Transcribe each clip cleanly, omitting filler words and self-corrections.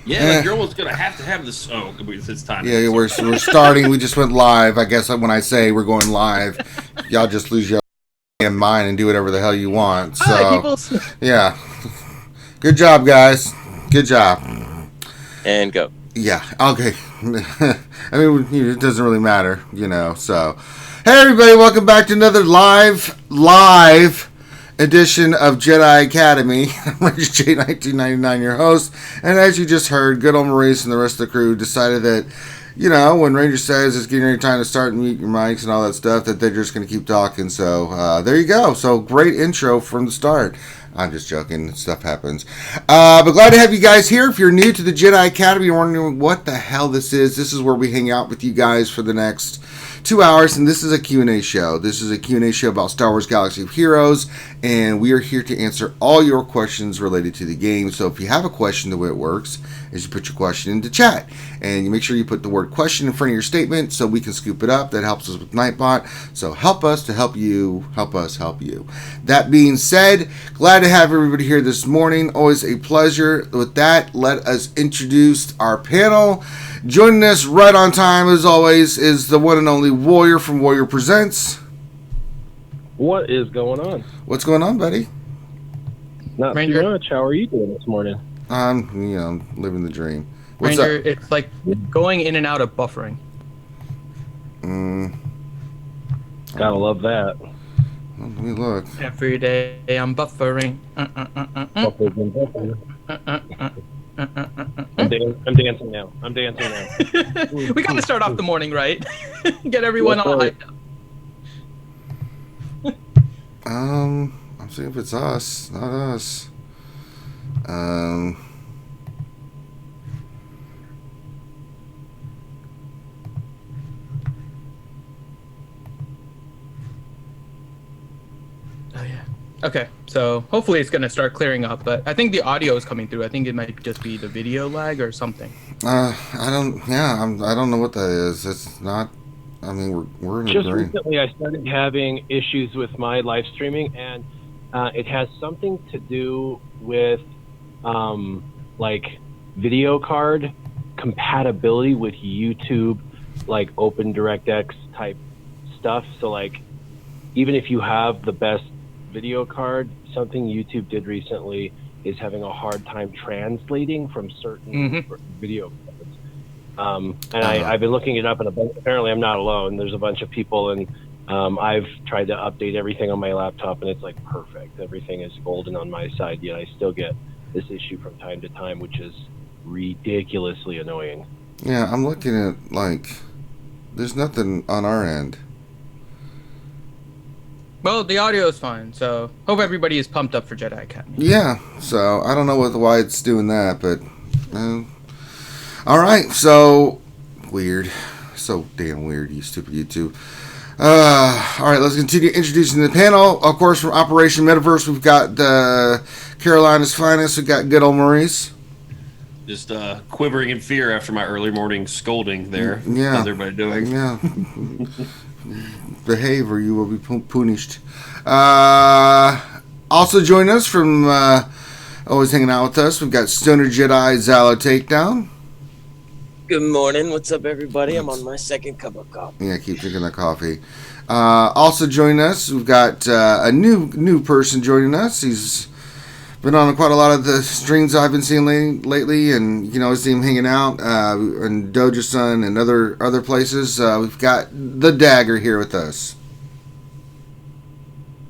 Yeah, like you're almost gonna have to have this. Oh, it's time. Yeah, we're starting. We just went live. I guess when I say we're going live, y'all just lose your damn mind and do whatever the hell you want. So, Hi, people. yeah, good job, guys. Good job. And go. Yeah. Okay. I mean, it doesn't really matter, you know. So, hey, everybody, welcome back to another live edition of Jedi Academy. I'm J1999, your host, and as you just heard, good old Maurice and the rest of the crew decided that, you know, when Ranger says it's getting ready time to start and mute your mics and all that stuff, that they're just going to keep talking. So there you go. So great intro from the start. I'm just joking. Stuff happens. But glad to have you guys here. If you're new to the Jedi Academy, you're wondering what the hell this is where we hang out with you guys for the next 2 hours, and this is a Q&A show. This is a Q&A show about Star Wars Galaxy of Heroes, and we are here to answer all your questions related to the game. So if you have a question, the way it works is you put your question into chat, and you make sure you put the word question in front of your statement so we can scoop it up. That helps us with Nightbot. So help us to help you. Help us help you. That being said, glad to have everybody here this morning. Always a pleasure. With that, let us introduce our panel. Joining us right on time, as always, is the one and only Warrior from Warrior Presents. What is going on? What's going on, buddy? Not Ranger. too much. How are you doing this morning? I'm living the dream. What's Ranger, up? it's like going in and out of buffering. Gotta love that. Let me look. Every day I'm buffering. I'm dancing now. We gotta start off the morning right. Get everyone all hyped up. I'm seeing if it's us, not us. Oh yeah. Okay, so hopefully it's gonna start clearing up, but I think the audio is coming through. I think it might just be the video lag or something. I don't know what that is. It's not. I mean, we're in the Just dream. recently, I started having issues with my live streaming, and it has something to do with like video card compatibility with YouTube, like Open DirectX type stuff. So like, even if you have the best video card, something YouTube did recently is having a hard time translating from certain video cards. And I've been looking it up, and apparently I'm not alone. There's a bunch of people, and I've tried to update everything on my laptop, and it's like perfect. Everything is golden on my side, yet I still get this issue from time to time, which is ridiculously annoying. Yeah, I'm looking at, like, there's nothing on our end. Well, the audio is fine, so hope everybody is pumped up for Jedi Academy. Yeah, so I don't know why it's doing that, but all right. So weird, so damn weird. You stupid YouTube. All right, let's continue introducing the panel. Of course, from Operation Metaverse, we've got Carolina's finest. We've got good old Maurice. Just quivering in fear after my early morning scolding there. Yeah. How's everybody doing? Yeah. Behave or you will be punished. Also joining us from always hanging out with us, we've got Stoner Jedi Zalo Takedown. Good morning. What's up, everybody? I'm on my second cup of coffee. Yeah, keep drinking that coffee. Also joining us, we've got a new person joining us. He's been on quite a lot of the streams I've been seeing lately, and you know, I see him hanging out in Doja-san and other places. We've got the Dagger here with us.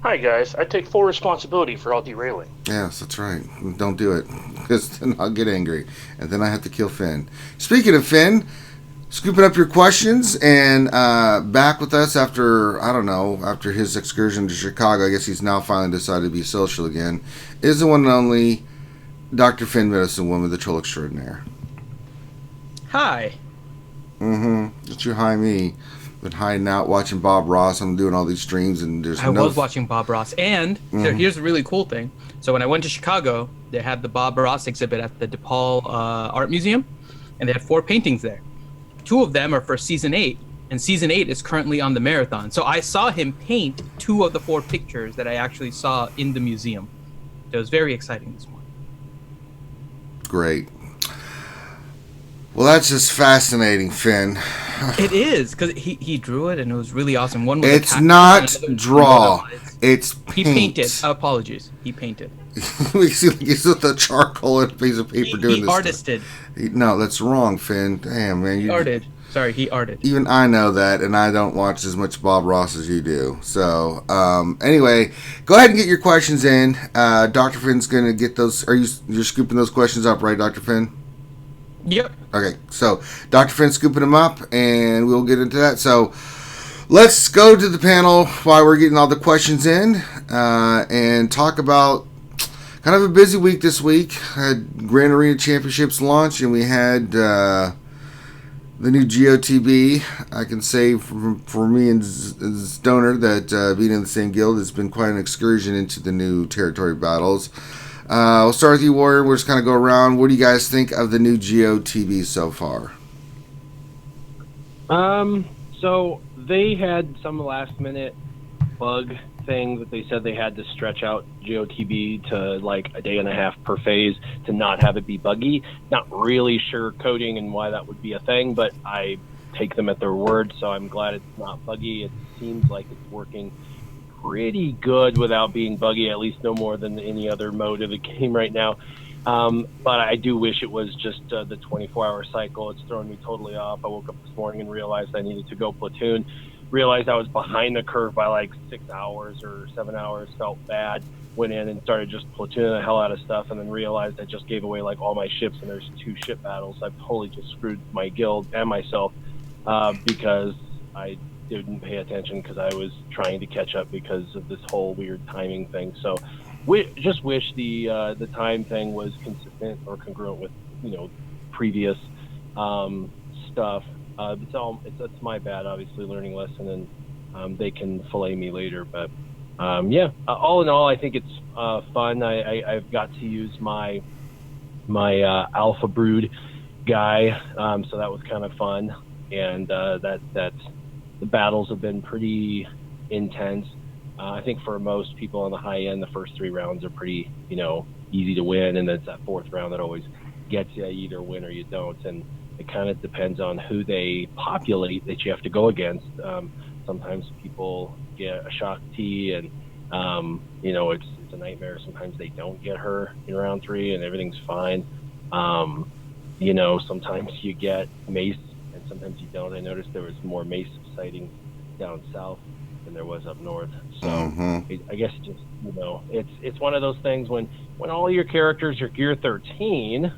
Hi guys, I take full responsibility for all derailing. Yes, that's right. Don't do it, because then I'll get angry, and then I have to kill Finn. Speaking of Finn, scooping up your questions, and back with us after his excursion to Chicago. I guess he's now finally decided to be social again. Is the one and only Dr. Finn Medicine Woman, the Troll Extraordinaire. Hi. It's you, hi me. Been hiding out watching Bob Ross. I'm doing all these streams, and I was watching Bob Ross, and here's the really cool thing. So when I went to Chicago, they had the Bob Ross exhibit at the DePaul Art Museum, and they had 4 paintings there. 2 of them are for season 8, and season 8 is currently on the marathon. So I saw him paint 2 of the 4 pictures that I actually saw in the museum. It was very exciting this morning. Great. Well, that's just fascinating, Finn. It is because he drew it and it was really awesome. One was a It's cactus not and another was draw. butterflies. It's He paint. painted. Apologies. He painted. We see he's with the charcoal and a piece of paper doing He this. artisted. No, that's wrong, Finn. Damn, man. He arted. Sorry, he arted. Even I know that, and I don't watch as much Bob Ross as you do. So, anyway, go ahead and get your questions in. Dr. Finn's going to get those. You're scooping those questions up, right, Dr. Finn? Yep. Okay, so Dr. Finn's scooping them up, and we'll get into that. So, let's go to the panel while we're getting all the questions in and talk about kind of a busy week this week. Had Grand Arena Championships launch, and we had the new GOTB. I can say for me and Stoner that being in the same guild has been quite an excursion into the new territory battles. We'll start with you, Warrior. We'll just kind of go around. What do you guys think of the new GOTB so far? So they had some last minute bug thing that they said they had to stretch out GOTB to like a day and a half per phase to not have it be buggy. Not really sure coding and why that would be a thing, but I take them at their word, so I'm glad it's not buggy. It seems like it's working pretty good without being buggy, at least no more than any other mode of the game right now. But I do wish it was just the 24-hour cycle. It's thrown me totally off. I woke up this morning and realized I needed to go platoon. Realized I was behind the curve by like 6 hours or 7 hours. Felt bad. Went in and started just platooning the hell out of stuff, and then realized I just gave away like all my ships, and there's 2 ship battles. I've totally just screwed my guild and myself because I didn't pay attention because I was trying to catch up because of this whole weird timing thing. So just wish the time thing was consistent or congruent with previous stuff. It's my bad, obviously, learning lesson, and they can fillet me later. But all in all, I think it's fun. I've got to use my Alpha Brood guy, so that was kind of fun, and that the battles have been pretty intense. I think for most people on the high end, the first 3 rounds are pretty, easy to win, and it's that 4th round that always gets you. You either win or you don't, and it kind of depends on who they populate that you have to go against. Sometimes people get a shock T, and it's a nightmare. Sometimes they don't get her in round 3, and everything's fine. Sometimes you get mace, and sometimes you don't. I noticed there was more mace sightings down south than there was up north. So I guess just it's one of those things when all your characters are gear 13,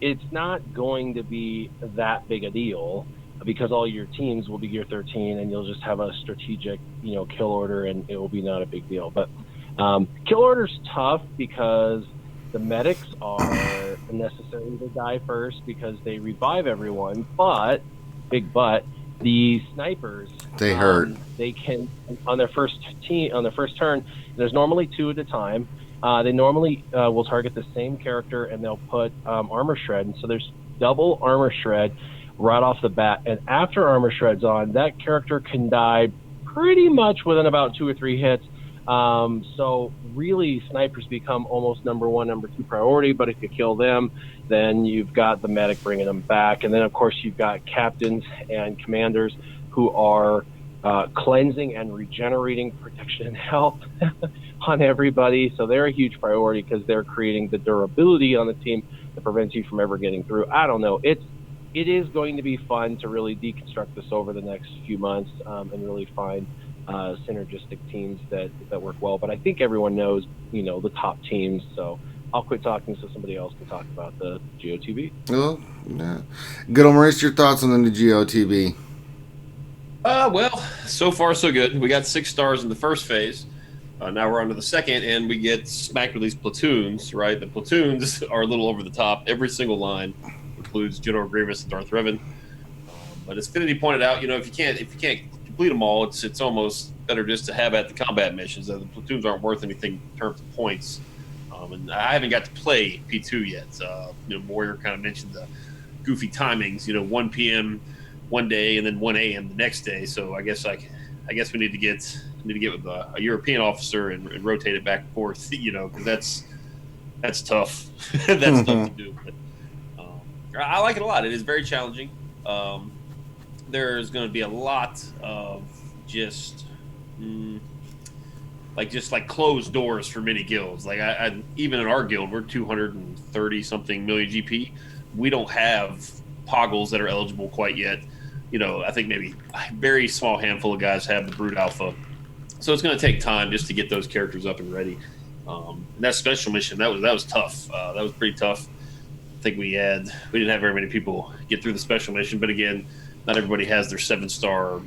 it's not going to be that big a deal because all your teams will be gear 13, and you'll just have a strategic kill order, and it will be not a big deal. But kill order's tough because the medics are necessary to die first because they revive everyone, but the snipers, they hurt. They can on their first turn. There's normally 2 at a time. They normally will target the same character, and they'll put armor shred. And so there's double armor shred right off the bat. And after armor shred's on, that character can die pretty much within about 2 or 3 hits. So really, snipers become almost number 1, number 2 priority. But if you kill them, then you've got the medic bringing them back. And then, of course, you've got captains and commanders who are cleansing and regenerating protection and health on everybody. So they're a huge priority because they're creating the durability on the team that prevents you from ever getting through. I don't know. It is going to be fun to really deconstruct this over the next few months and really find synergistic teams that work well. But I think everyone knows, the top teams. So I'll quit talking so somebody else can talk about the GOTB. Well, yeah. Good old Maurice, your thoughts on the GOTB? Well, so far so good. We got 6 stars in the first phase. Now we're on to the second, and we get smacked with these platoons, right? The platoons are a little over the top. Every single line includes General Grievous and Darth Revan. But as Finity pointed out, if you can't complete them all, it's almost better just to have at the combat missions. The platoons aren't worth anything in terms of points. And I haven't got to play P2 yet. Warrior kind of mentioned the goofy timings. 1 p.m. one day and then 1 a.m. the next day. So I guess we need to get with a European officer and rotate it back and forth. Because that's tough. That's tough to do. But I like it a lot. It is very challenging. There's going to be a lot of just like closed doors for many guilds. Like I even in our guild, we're 230 something million GP. We don't have poggles that are eligible quite yet. You know, I think maybe a very small handful of guys have the Brood Alpha. So it's going to take time just to get those characters up and ready. And that special mission, that was tough. That was pretty tough. I think we didn't have very many people get through the special mission, but again, not everybody has their 7-star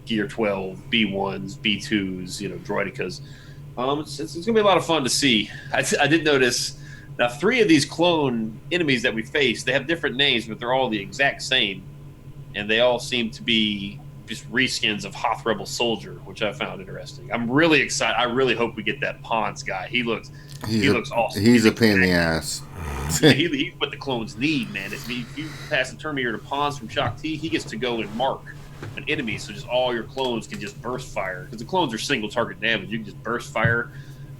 Gear 12 B1s, B2s, Droidicas. It's going to be a lot of fun to see. I did notice now 3 of these clone enemies that we face, they have different names, but they're all the exact same, and they all seem to be just reskins of Hoth Rebel Soldier, which I found interesting. I'm really excited. I really hope we get that Pons guy. He looks awesome. He's a pain in the ass. He's what the clones need, man. If you pass a turn here to Pons from Shaak Ti, he gets to go and mark an enemy, so just all your clones can just burst fire. Because the clones are single target damage. You can just burst fire.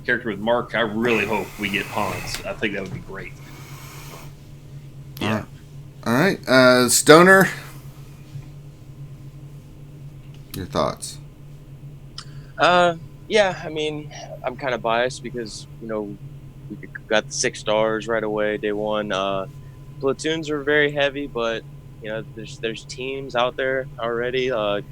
Character with mark. I really hope we get Pons. I think that would be great. Yeah. All right. Stoner, your thoughts? Yeah, I mean, I'm kind of biased because, we got the 6 stars right away, day 1. Platoons are very heavy, but, there's teams out there already. I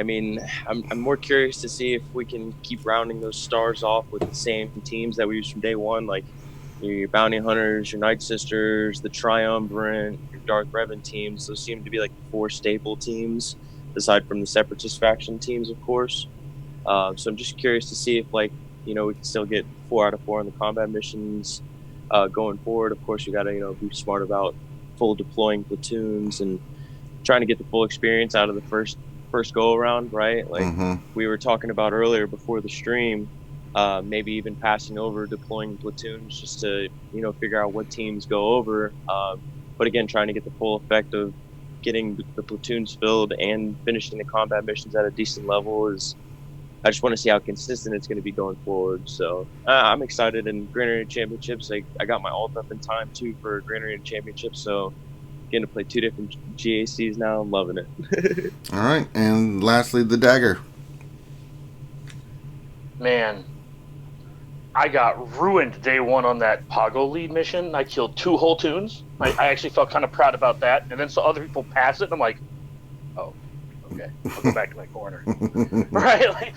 mean, I'm more curious to see if we can keep rounding those stars off with the same teams that we used from day 1, like your Bounty Hunters, your Night Sisters, the Triumvirate, your Dark Revan teams. Those seem to be like 4 staple teams, aside from the Separatist faction teams, of course. So I'm just curious to see if, we can still get 4 out of 4 on the combat missions going forward. Of course, you got to, be smart about full deploying platoons and trying to get the full experience out of the first go around, right? Like we were talking about earlier before the stream, maybe even passing over deploying platoons just to, figure out what teams go over. But again, trying to get the full effect of getting the platoons filled and finishing the combat missions at a decent level I just want to see how consistent it's going to be going forward. So I'm excited. And Grand Arena Championships, I got my ult up in time too for Grand Arena Championships. So getting to play 2 different GACs now, I'm loving it. All right. And lastly, the dagger. Man, I got ruined day 1 on that Pago lead mission. I killed 2 whole tunes. I actually felt kind of proud about that. And then saw other people pass it, and I'm like, oh, okay, I'll go back to my corner. Right?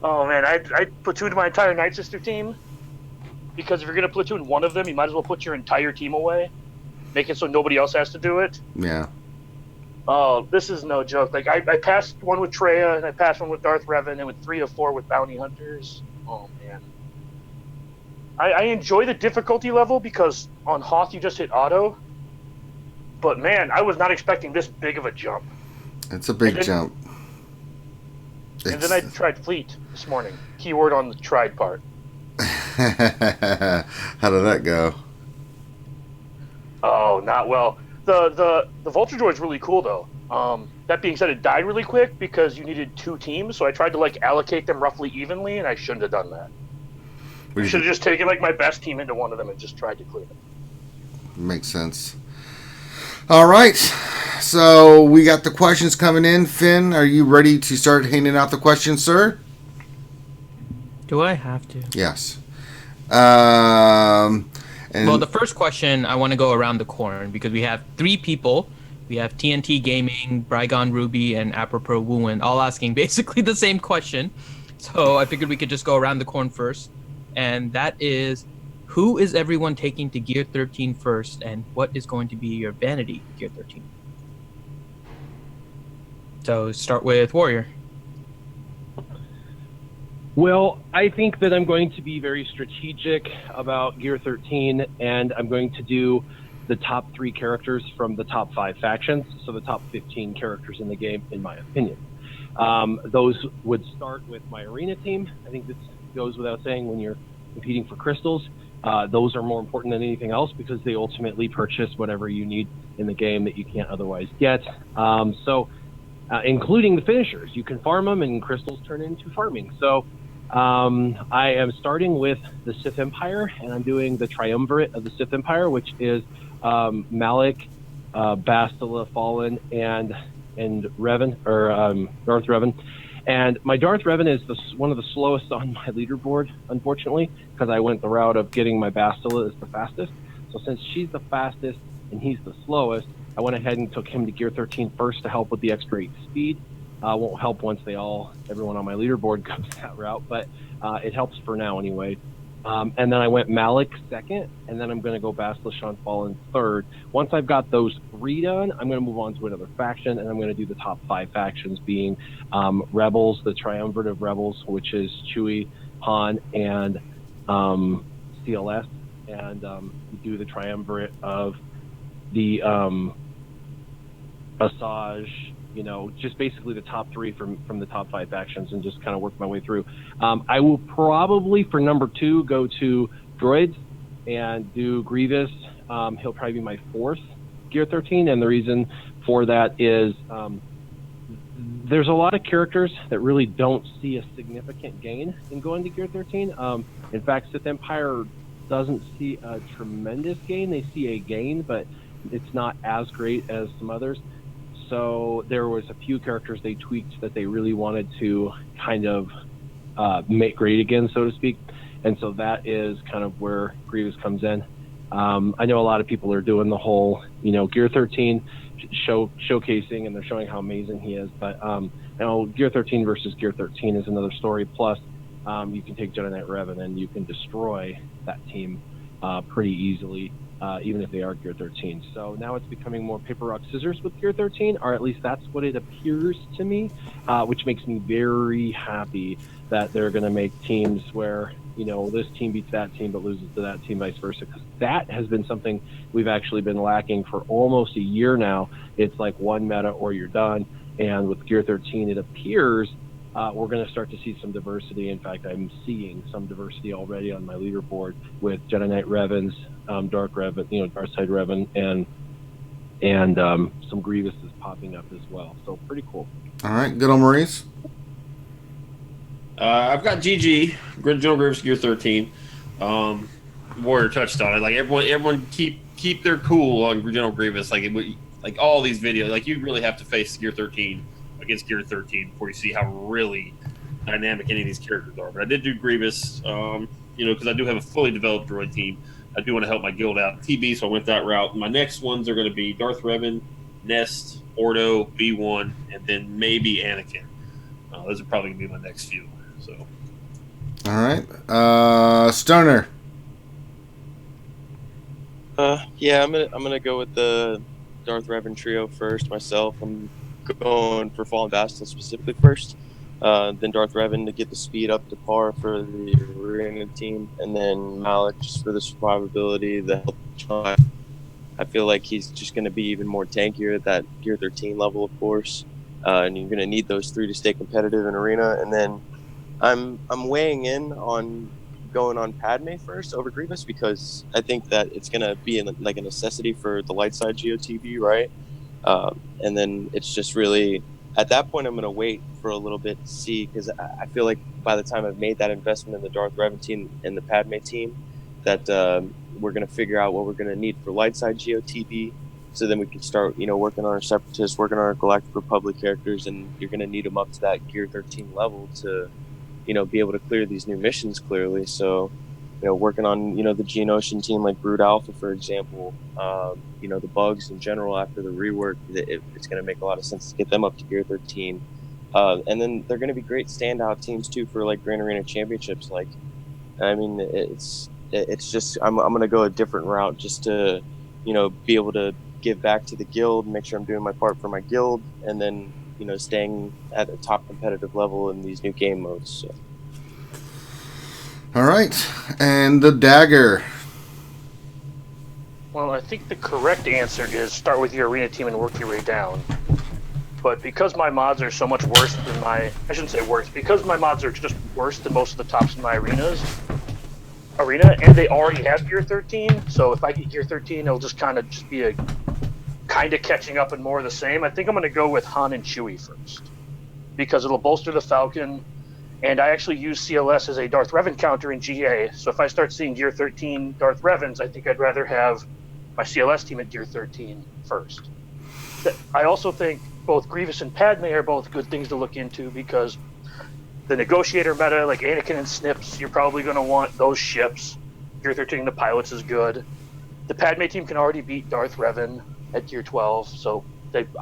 Oh, man, I platooned my entire Night Sister team. Because if you're going to platoon one of them, you might as well put your entire team away. Make it so nobody else has to do it. Yeah. Oh, this is no joke. Like, I passed one with Treya, and I passed one with Darth Revan, and with 3 of 4 with Bounty Hunters. Oh, man. I enjoy the difficulty level because on Hoth you just hit auto. But, man, I was not expecting this big of a jump. It's a big jump. And then I tried Fleet this morning. Keyword on the tried part. How did that go? Oh, not well. The Vulture Droid's really cool, though. That being said, it died really quick because you needed 2 teams, so I tried to, allocate them roughly evenly, and I shouldn't have done that. I should have just taken, my best team into one of them and just tried to clear it. Makes sense. All right. So we got the questions coming in. Finn, are you ready to start handing out the questions, sir? Do I have to? Yes. Well, the first question, I want to go around the corner because we have 3 people. We have TNT Gaming, Brygon Ruby, and Apropos Wooin all asking basically the same question. So I figured we could just go around the corn first. And that is, who is everyone taking to Gear 13 first, and what is going to be your vanity Gear 13? So start with Warrior. Well, I think that I'm going to be very strategic about Gear 13, and I'm going to do the top 3 characters from the top 5 factions, so the top 15 characters in the game, in my opinion. Those would start with my arena team. I think this goes without saying when you're competing for crystals. Those are more important than anything else because they ultimately purchase whatever you need in the game that you can't otherwise get. Including the finishers. You can farm them, and crystals turn into farming. So I am starting with the Sith Empire, and I'm doing the triumvirate of the Sith Empire, which is Malik, Bastila Fallen, and Revan, or Darth Revan. And my Darth Revan is one of the slowest on my leaderboard, unfortunately, because I went the route of getting my Bastila as the fastest. So since she's the fastest and he's the slowest, I went ahead and took him to Gear 13 first to help with the extra 8 speed. Won't help once everyone on my leaderboard goes that route, but it helps for now anyway. And then I went Malik second, and then I'm going to go Bastila Shan Fallen third. Once I've got those 3 done, I'm going to move on to another faction, and I'm going to do the top 5 factions being Rebels, the triumvirate of Rebels, which is Chewie, Han, and CLS, and do the triumvirate of the Asajj, just basically the top 3 from the top 5 factions, and just kind of work my way through. I will probably, for number 2, go to droids and do Grievous. He'll probably be my 4th Gear 13, and the reason for that is there's a lot of characters that really don't see a significant gain in going to Gear 13. In fact, Sith Empire doesn't see a tremendous gain. They see a gain, but it's not as great as some others. So there was a few characters they tweaked that they really wanted to kind of make great again, so to speak. And so that is kind of where Grievous comes in. I know a lot of people are doing the whole, Gear 13 showcasing, and they're showing how amazing he is. But Gear 13 versus Gear 13 is another story. Plus, you can take Jedi Knight Revan and you can destroy that team pretty easily. Even if they are Gear 13. So now it's becoming more paper, rock, scissors with Gear 13, or at least that's what it appears to me, which makes me very happy that they're going to make teams where, this team beats that team but loses to that team, vice versa, because that has been something we've actually been lacking for almost a year now. It's like one meta or you're done, and with Gear 13, it appears we're going to start to see some diversity. In fact, I'm seeing some diversity already on my leaderboard with Jedi Knight Revans, Dark Revan, Dark Side Revan, and some Grievouses popping up as well. So pretty cool. All right, good on Maurice. I've got GG, General Grievous Gear 13. Warrior touched on it. Like everyone keep their cool on General Grievous. Like all these videos, like you really have to face Gear 13 against Gear 13 before you see how really dynamic any of these characters are. But I did do Grievous, because I do have a fully developed droid team. I do want to help my guild out TB, so I went that route. My next ones are going to be Darth Revan, Nest, Ordo, B1, and then maybe Anakin. Those are probably going to be my next few. So, all right, Stoner. Yeah, I'm gonna go with the Darth Revan trio first. Myself, I'm going for Fallen Bastila specifically first. Then Darth Revan to get the speed up to par for the arena team, and then Malik just for the survivability, the health. I feel like he's just going to be even more tankier at that Gear 13 level, of course, and you're going to need those 3 to stay competitive in arena. And then I'm weighing in on going on Padme first over Grievous, because I think that it's going to be like a necessity for the light side GOTB, right? And then it's just really, at that point, I'm going to wait for a little bit to see, because I feel like by the time I've made that investment in the Darth Revan team and the Padme team, that we're going to figure out what we're going to need for light side GOTB. So then we can start, working on our Separatists, working on our Galactic Republic characters, and you're going to need them up to that Gear 13 level to, be able to clear these new missions clearly. So, working on, the Geonosian team like Brood Alpha, for example, the bugs in general after the rework, it's going to make a lot of sense to get them up to Gear 13. And then they're going to be great standout teams too for like Grand Arena Championships. Like, I mean, it's just, I'm going to go a different route just to, be able to give back to the guild, make sure I'm doing my part for my guild, and then, staying at a top competitive level in these new game modes. So. All right, and the dagger. Well, I think the correct answer is start with your arena team and work your way down. But because my mods are so much worse than I shouldn't say worse, because my mods are just worse than most of the tops in my arena, and they already have Gear 13, so if I get Gear 13, it'll just be a kind of catching up and more of the same. I think I'm going to go with Han and Chewie first, because it'll bolster the Falcon, And I actually use CLS as a Darth Revan counter in GA. So if I start seeing Gear 13 Darth Revans, I think I'd rather have my CLS team at Gear 13 first. I also think both Grievous and Padme are both good things to look into, because the negotiator meta, like Anakin and Snips, you're probably going to want those ships. Gear 13, the pilots is good. The Padme team can already beat Darth Revan at Gear 12, so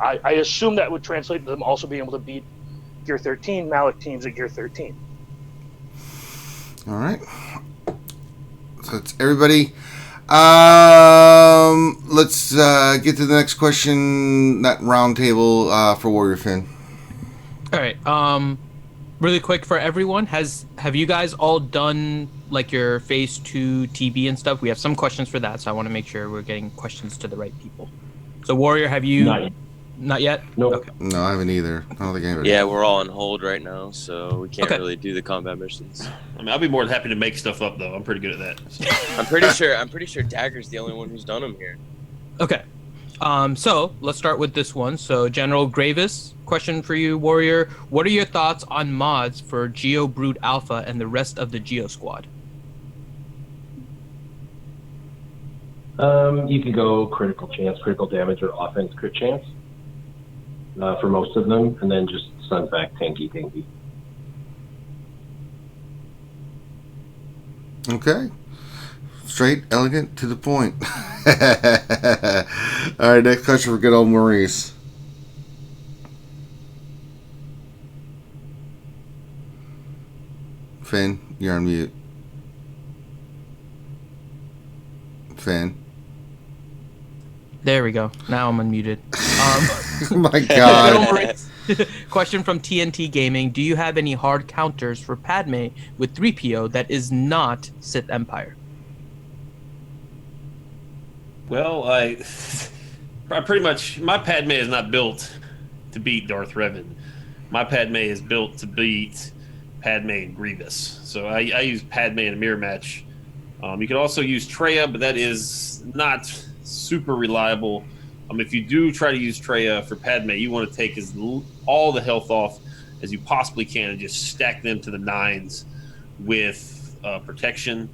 I assume that would translate to them also being able to beat Gear 13 Malak teams at Gear 13. All right. So it's everybody. Let's get to the next question. That round table for Warrior Finn. All right. Really quick for everyone, have you guys all done like your phase 2 TB and stuff? We have some questions for that, so I want to make sure we're getting questions to the right people. So Warrior, have you? Not yet? Nope. Okay. No, I haven't either. I don't think anybody. Yeah, we're all on hold right now, so we can't Okay. really do the combat missions. I mean, I'll be more than happy to make stuff up, though. I'm pretty good at that. So. I'm pretty sure Dagger's the only one who's done them here. Okay. So let's start with this one. So General Gravis, question for you, Warrior. What are your thoughts on mods for Geo Brood Alpha and the rest of the Geo Squad? You can go critical chance, critical damage, or offense crit chance for most of them, and then just stun back tanky. Okay. Straight, elegant, to the point. All right, next question for good old Maurice. Finn, you're on mute. Finn. There we go. Now I'm unmuted. Oh my God. Question from TNT Gaming. Do you have any hard counters for Padme with 3PO that is not Sith Empire? Well, I pretty much, my Padme is not built to beat Darth Revan. My Padme is built to beat Padme and Grievous. So I use Padme in a mirror match. You can also use Traya, but that is not super reliable. If you do try to use Traya for Padme, you want to take all the health off as you possibly can and just stack them to the 9s with protection.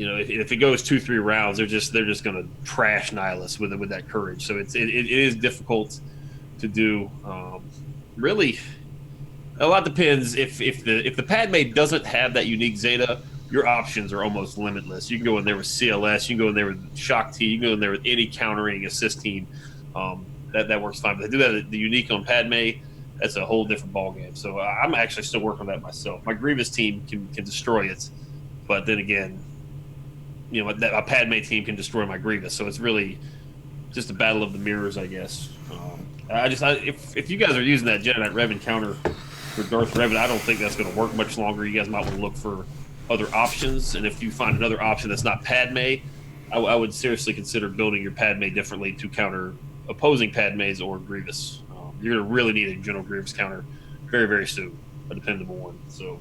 If it goes 2-3 rounds, they're just going to trash Nihilus with that courage. So it is difficult to do. Really, a lot depends. If the Padme doesn't have that unique Zeta, your options are almost limitless. You can go in there with CLS, you can go in there with Shock T, you can go in there with any countering assist team. That works fine. But they do that the unique on Padme, that's a whole different ballgame. So I'm actually still working on that myself. My Grievous team can destroy it, but then again, a Padme team can destroy my Grievous. So it's really just a battle of the mirrors, I guess. If you guys are using that Jedi Knight Revan counter for Darth Revan, I don't think that's going to work much longer. You guys might want to look for other options, and if you find another option that's not Padme, I would seriously consider building your Padme differently to counter opposing Padmes or Grievous. You're going to really need a General Grievous counter very, very soon, a dependable one. So,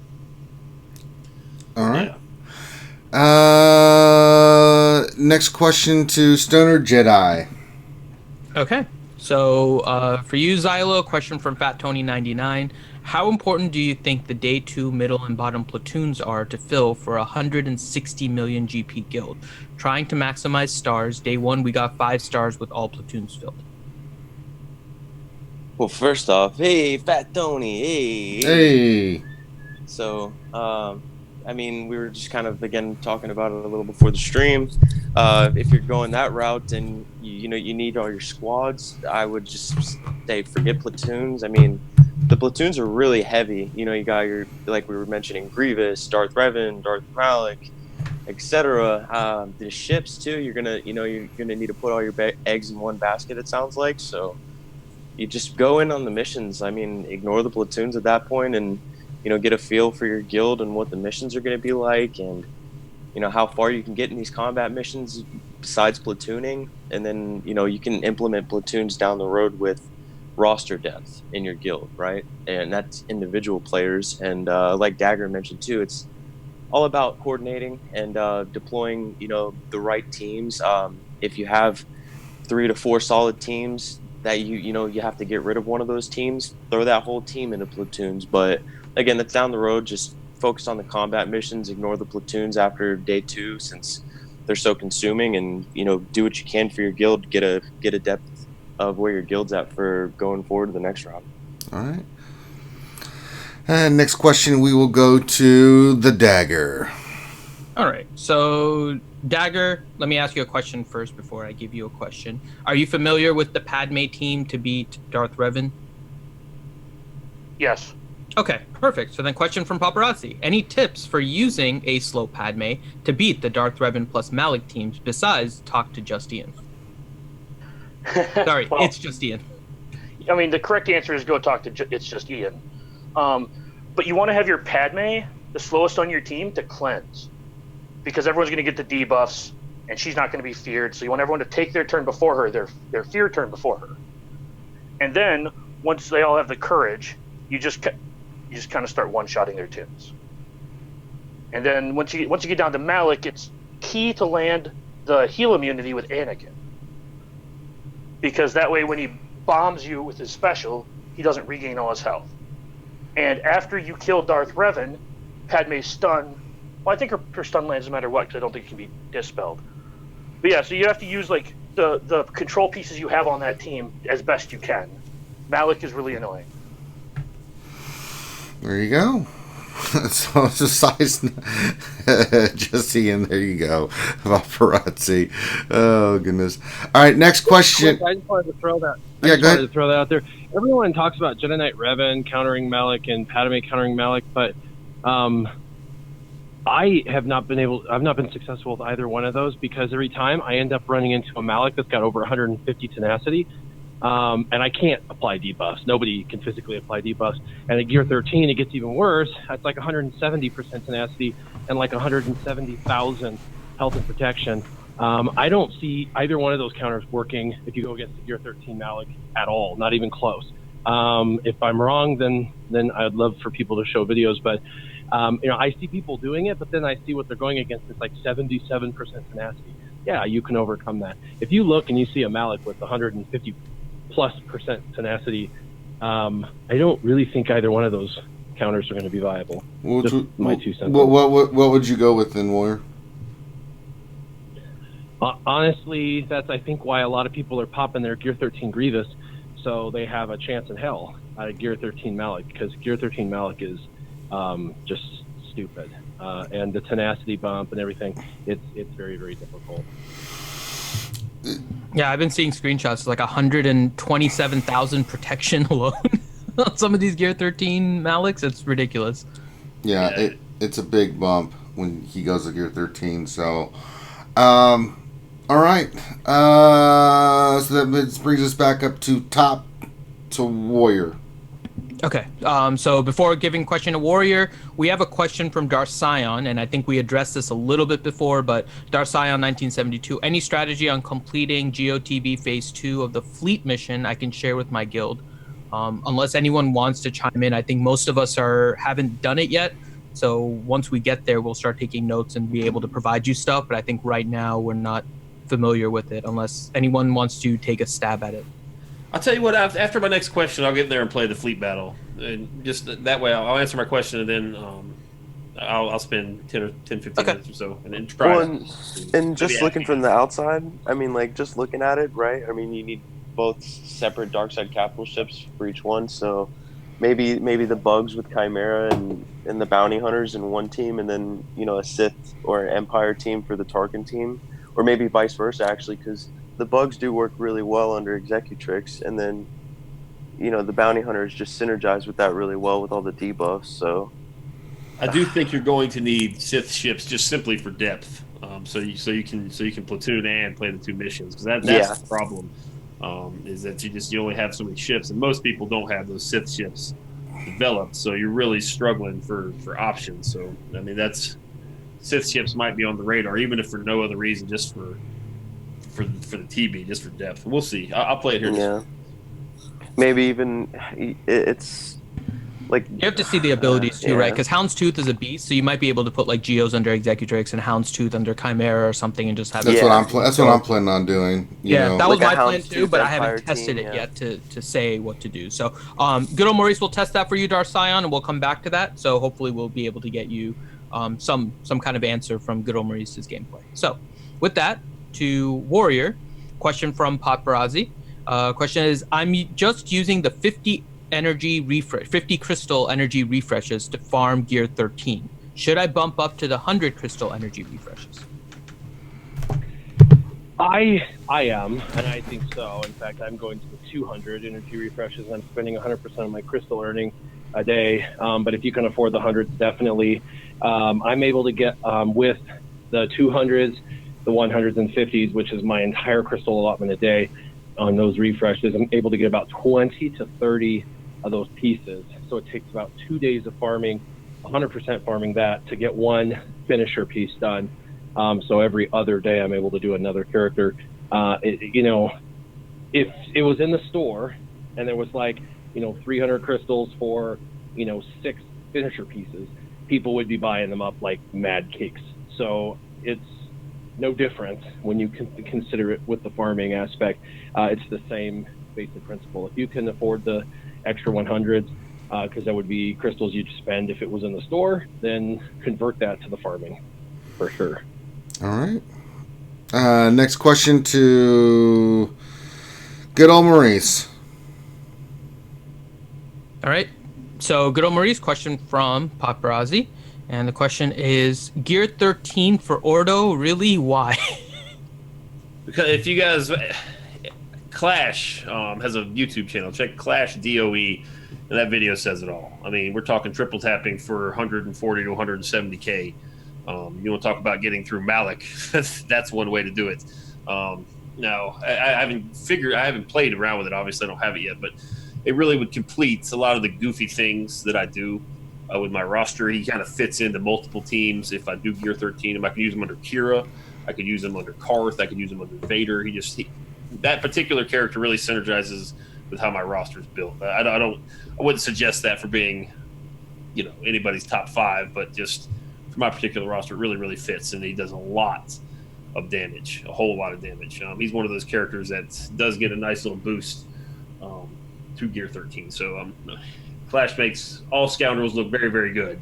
all right. Yeah. Next question to Stoner Jedi. Okay. So for you, Xylo, question from Fat Tony 99. How important do you think the day 2 middle and bottom platoons are to fill for 160 million GP guild? Trying to maximize stars. Day 1, we got 5 stars with all platoons filled. Well, first off, hey, Fat Tony, Hey. So, we were just kind of, again, talking about it a little before the stream. If you're going that route and, you need all your squads, I would just say forget platoons. The platoons are really heavy. You got your, like we were mentioning, Grievous, Darth Revan, Darth Malak, etc. The ships too. You're gonna need to put all your eggs in one basket. It sounds like. So you just go in on the missions. Ignore the platoons at that point, and get a feel for your guild and what the missions are gonna be like, and how far you can get in these combat missions besides platooning, and then you can implement platoons down the road with roster depth in your guild, right? And that's individual players, and like Dagger mentioned too, it's all about coordinating and deploying the right teams. If you have 3 to 4 solid teams that you have to get rid of one of those teams, throw that whole team into platoons, but again, that's down the road. Just focus on the combat missions. Ignore the platoons after day 2, since they're so consuming. And do what you can for your guild. Get a depth of where your guild's at for going forward to the next round. All right. And next question, we will go to the Dagger. All right. So, Dagger, let me ask you a question first before I give you a question. Are you familiar with the Padme team to beat Darth Revan? Yes. Okay, perfect. So then question from Paparazzi. Any tips for using a slow Padme to beat the Darth Revan plus Malik teams besides talk to Just Ian? Sorry, Well, it's Just Ian. I mean, the correct answer is go talk to it's just Ian. But you want to have your Padme, the slowest on your team, to cleanse. Because everyone's going to get the debuffs, and she's not going to be feared. So you want everyone to take their turn before her, their fear turn before her. And then, once they all have the courage, you just kind of start one-shotting their tunes. And then once you get down to Malik, it's key to land the heal immunity with Anakin. Because that way, when he bombs you with his special, he doesn't regain all his health. And after you kill Darth Revan, Padme's stun. Well, I think her stun lands no matter what, because I don't think it can be dispelled. But yeah, so you have to use like the control pieces you have on that team as best you can. Malik is really annoying. There you go. So it's a size. Just seeing. There you go. Paparazzi. Oh goodness. All right. Next question. I just wanted to throw that. Yeah, go ahead. To throw that out there. Everyone talks about Jedi Knight Revan countering Malik and Padme countering Malik, but I've not been successful with either one of those, because every time I end up running into a Malik that's got over 150 tenacity, and I can't apply debuffs. Nobody can physically apply debuffs. And at Gear 13, it gets even worse. It's like 170% tenacity and like 170,000 health and protection. I don't see either one of those counters working if you go against the Gear 13 Malik at all, not even close. If I'm wrong, then I'd love for people to show videos, but I see people doing it, but then I see what they're going against. It's like 77% tenacity. Yeah, you can overcome that. If you look and you see a Malik with 150+% tenacity, I don't really think either one of those counters are going to be viable. My 2 cents. What would you go with then, Warrior? Honestly, that's I think why a lot of people are popping their Gear 13 Grievous, so they have a chance in hell out of Gear 13 Malik, because Gear 13 Malik is just stupid, and the tenacity bump and everything. It's very, very difficult. Yeah, I've been seeing screenshots like 127,000 protection alone on some of these Gear 13 Maliks. It's ridiculous. Yeah, it's a big bump when he goes to Gear 13. So, all right. So that brings us back up to top to Warrior. Okay, so before giving question to Warrior, we have a question from Darth Sion, and I think we addressed this a little bit before, but Darth Sion 1972, any strategy on completing GOTB Phase 2 of the Fleet mission I can share with my guild? Unless anyone wants to chime in, I think most of us haven't done it yet, so once we get there, we'll start taking notes and be able to provide you stuff, but I think right now we're not familiar with it, unless anyone wants to take a stab at it. I'll tell you what, after my next question, I'll get in there and play the fleet battle. And just that way, I'll answer my question, and then I'll spend 10, 15 minutes or so, and then try. Well, and just looking from the outside, I mean, like, just looking at it, right? I mean, you need both separate dark side capital ships for each one, so maybe the bugs with Chimera and the bounty hunters in one team, and then, a Sith or Empire team for the Tarkin team, or maybe vice versa, actually, because the bugs do work really well under Executrix, and then, the bounty hunters just synergize with that really well with all the debuffs. So, I do think you're going to need Sith ships just simply for depth, so you can platoon and play the 2 missions, because that's the problem. Is that you only have so many ships, and most people don't have those Sith ships developed, so you're really struggling for options. So I mean, that's Sith ships might be on the radar, even if for no other reason, just for the TB, just for depth. We'll see. I'll play it here. Yeah. Maybe even it's Like You have to see the abilities too, yeah. right? Because Houndstooth is a beast, so you might be able to put like Geos under Executrix and Houndstooth under Chimera or something, and just have. That's Yeah. what I'm. That's what I'm planning on doing. You Yeah, know. that was Like a my plan too, Houndstooth but I Empire haven't tested team, it yeah. yet to say what to do. So, good old Maurice will test that for you, Darcion, and we'll come back to that. So hopefully we'll be able to get you some kind of answer from good old Maurice's gameplay. So, with that, to Warrior, question from Paparazzi. Question is, I'm just using the 50 crystal energy refreshes to farm gear 13. Should I bump up to the 100 crystal energy refreshes? I am, and I think so. In fact, I'm going to the 200 energy refreshes. I'm spending 100% of my crystal earning a day. But if you can afford the hundreds, definitely. I'm able to get with the 200s, the 100s, and 50s, which is my entire crystal allotment a day on those refreshes. I'm able to get about 20 to 30 of those pieces. So it takes about 2 days of farming, 100% farming that to get one finisher piece done. So every other day I'm able to do another character. If it was in the store and there was 300 crystals for, 6 finisher pieces, people would be buying them up like mad cakes. So it's no different when you consider it with the farming aspect. It's the same basic principle. If you can afford the extra 100s, because that would be crystals you'd spend if it was in the store, then convert that to the farming for sure. All right. Next question to good old Maurice. All right. So, good old Maurice, question from Paparazzi. And the question is, Gear 13 for Ordo, really? Why? Because if you guys, Clash has a YouTube channel. Check Clash DOE, and that video says it all. I mean, we're talking triple tapping for 140 to 170K. You want to talk about getting through Malik? That's one way to do it. Now, I haven't played around with it. Obviously, I don't have it yet, but it really would complete a lot of the goofy things that I do with my roster. He kind of fits into multiple teams. If I do Gear 13, I can use him under Kira. I could use him under Karth. I could use him under Vader. That particular character really synergizes with how my roster is built. I wouldn't suggest that for being, anybody's top 5, but just for my particular roster, it really, really fits, and he does a lot of damage, a whole lot of damage. He's one of those characters that does get a nice little boost to Gear 13. So Clash makes all scoundrels look very, very good.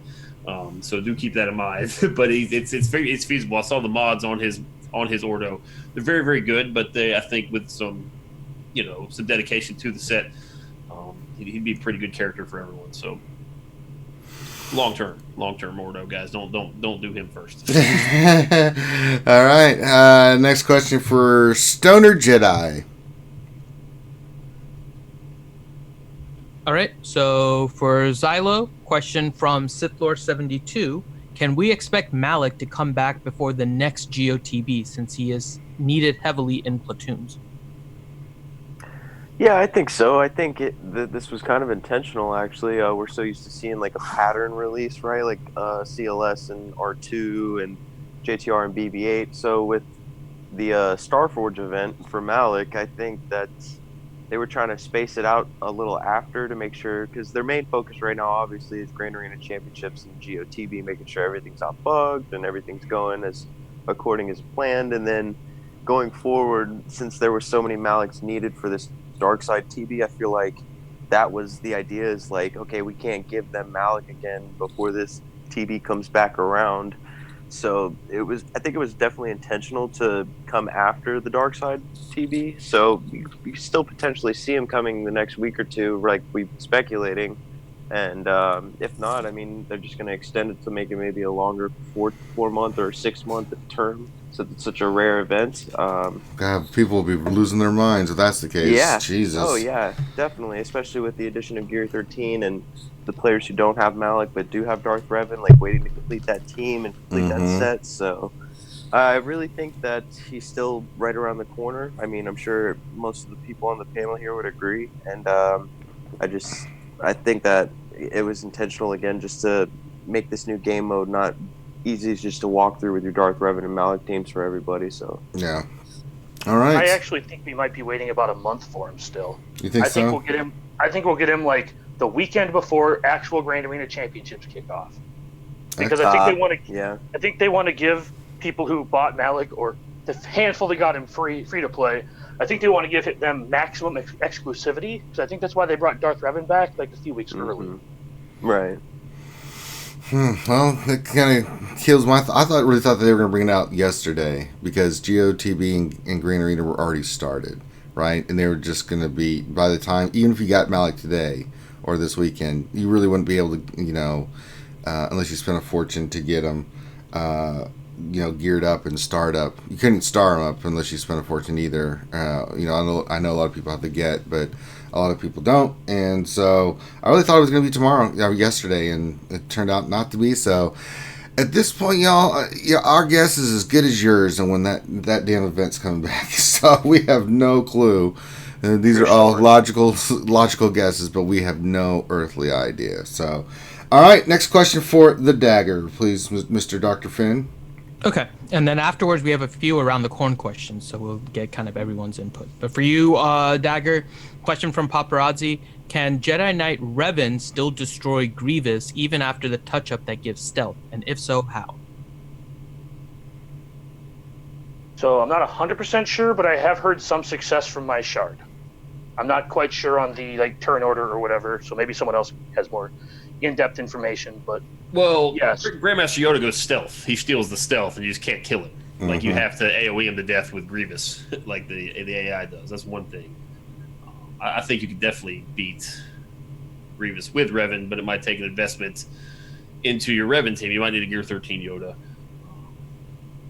So do keep that in mind. But it's feasible. I saw the mods on his Ordo. They're very, very good, but I think with some dedication to the set, he'd be a pretty good character for everyone. So long term Ordo guys, don't do him first. All right. Next question for Stoner Jedi. All right. So for Xylo, question from SithLore72. Can we expect Malik to come back before the next GOTB since he is needed heavily in platoons? Yeah, I think so. I think this was kind of intentional, actually. We're so used to seeing like a pattern release, right? Like CLS and R2 and JTR and BB-8. So with the Starforge event for Malik, I think that they were trying to space it out a little after to make sure, because their main focus right now, obviously, is Grand Arena Championships and GOTB, making sure everything's not bugged and everything's going according as planned. And then going forward, since there were so many Maliks needed for this Dark Side TB, I feel like that was the idea, is like, okay, we can't give them Malik again before this TB comes back around. So I think it was definitely intentional to come after the Dark Side TB. So you still potentially see him coming the next week or two, like we've been speculating. And if not, I mean, they're just going to extend it to make it maybe a longer 4-month or 6-month term. So it's such a rare event. God, people will be losing their minds if that's the case. Yeah. Jesus. Oh, yeah, definitely. Especially with the addition of Gear 13 and the players who don't have Malik but do have Darth Revan, like waiting to complete that team and complete that set. So I really think that he's still right around the corner. I mean, I'm sure most of the people on the panel here would agree. And I think that it was intentional, again, just to make this new game mode not easy just to walk through with your Darth Revan and Malik teams for everybody. So yeah. All right. I actually think we might be waiting about a month for him still. You think so? I think we'll get him like the weekend before actual Grand Arena Championships kick off, because I think they want to. Yeah. I think they want to give people who bought Malik, or the handful that got him free to play, I think they want to give them maximum exclusivity. Because I think that's why they brought Darth Revan back like a few weeks early. Right. Well, it kind of kills my. I really thought they were going to bring it out yesterday because GOTB and Green Arena were already started, right? And they were just going to be, by the time, even if you got Malik today or this weekend, you really wouldn't be able to, unless you spent a fortune to get them, geared up and starred up. You couldn't star them up unless you spent a fortune either. I know a lot of people have to get, but a lot of people don't, and so I really thought it was going to be tomorrow, yesterday, and it turned out not to be. So at this point, y'all, our guess is as good as yours on when that damn event's coming back. So we have no clue. These are all logical guesses, but we have no earthly idea. So, all right, next question for the Dagger, please, Mr. Dr. Finn. Okay, and then afterwards we have a few around the corn questions, so we'll get kind of everyone's input. But for you, Dagger, question from Paparazzi: can Jedi Knight Revan still destroy Grievous even after the touch-up that gives stealth? And if so, how? So I'm not 100% sure, but I have heard some success from my shard. I'm not quite sure on the turn order or whatever, so maybe someone else has more in-depth information, but yes. Grandmaster Yoda goes stealth. He steals the stealth, and you just can't kill him. Mm-hmm. Like, you have to AoE him to death with Grievous, like the AI does. That's one thing. I think you could definitely beat Grievous with Revan, but it might take an investment into your Revan team. You might need a Gear 13 Yoda.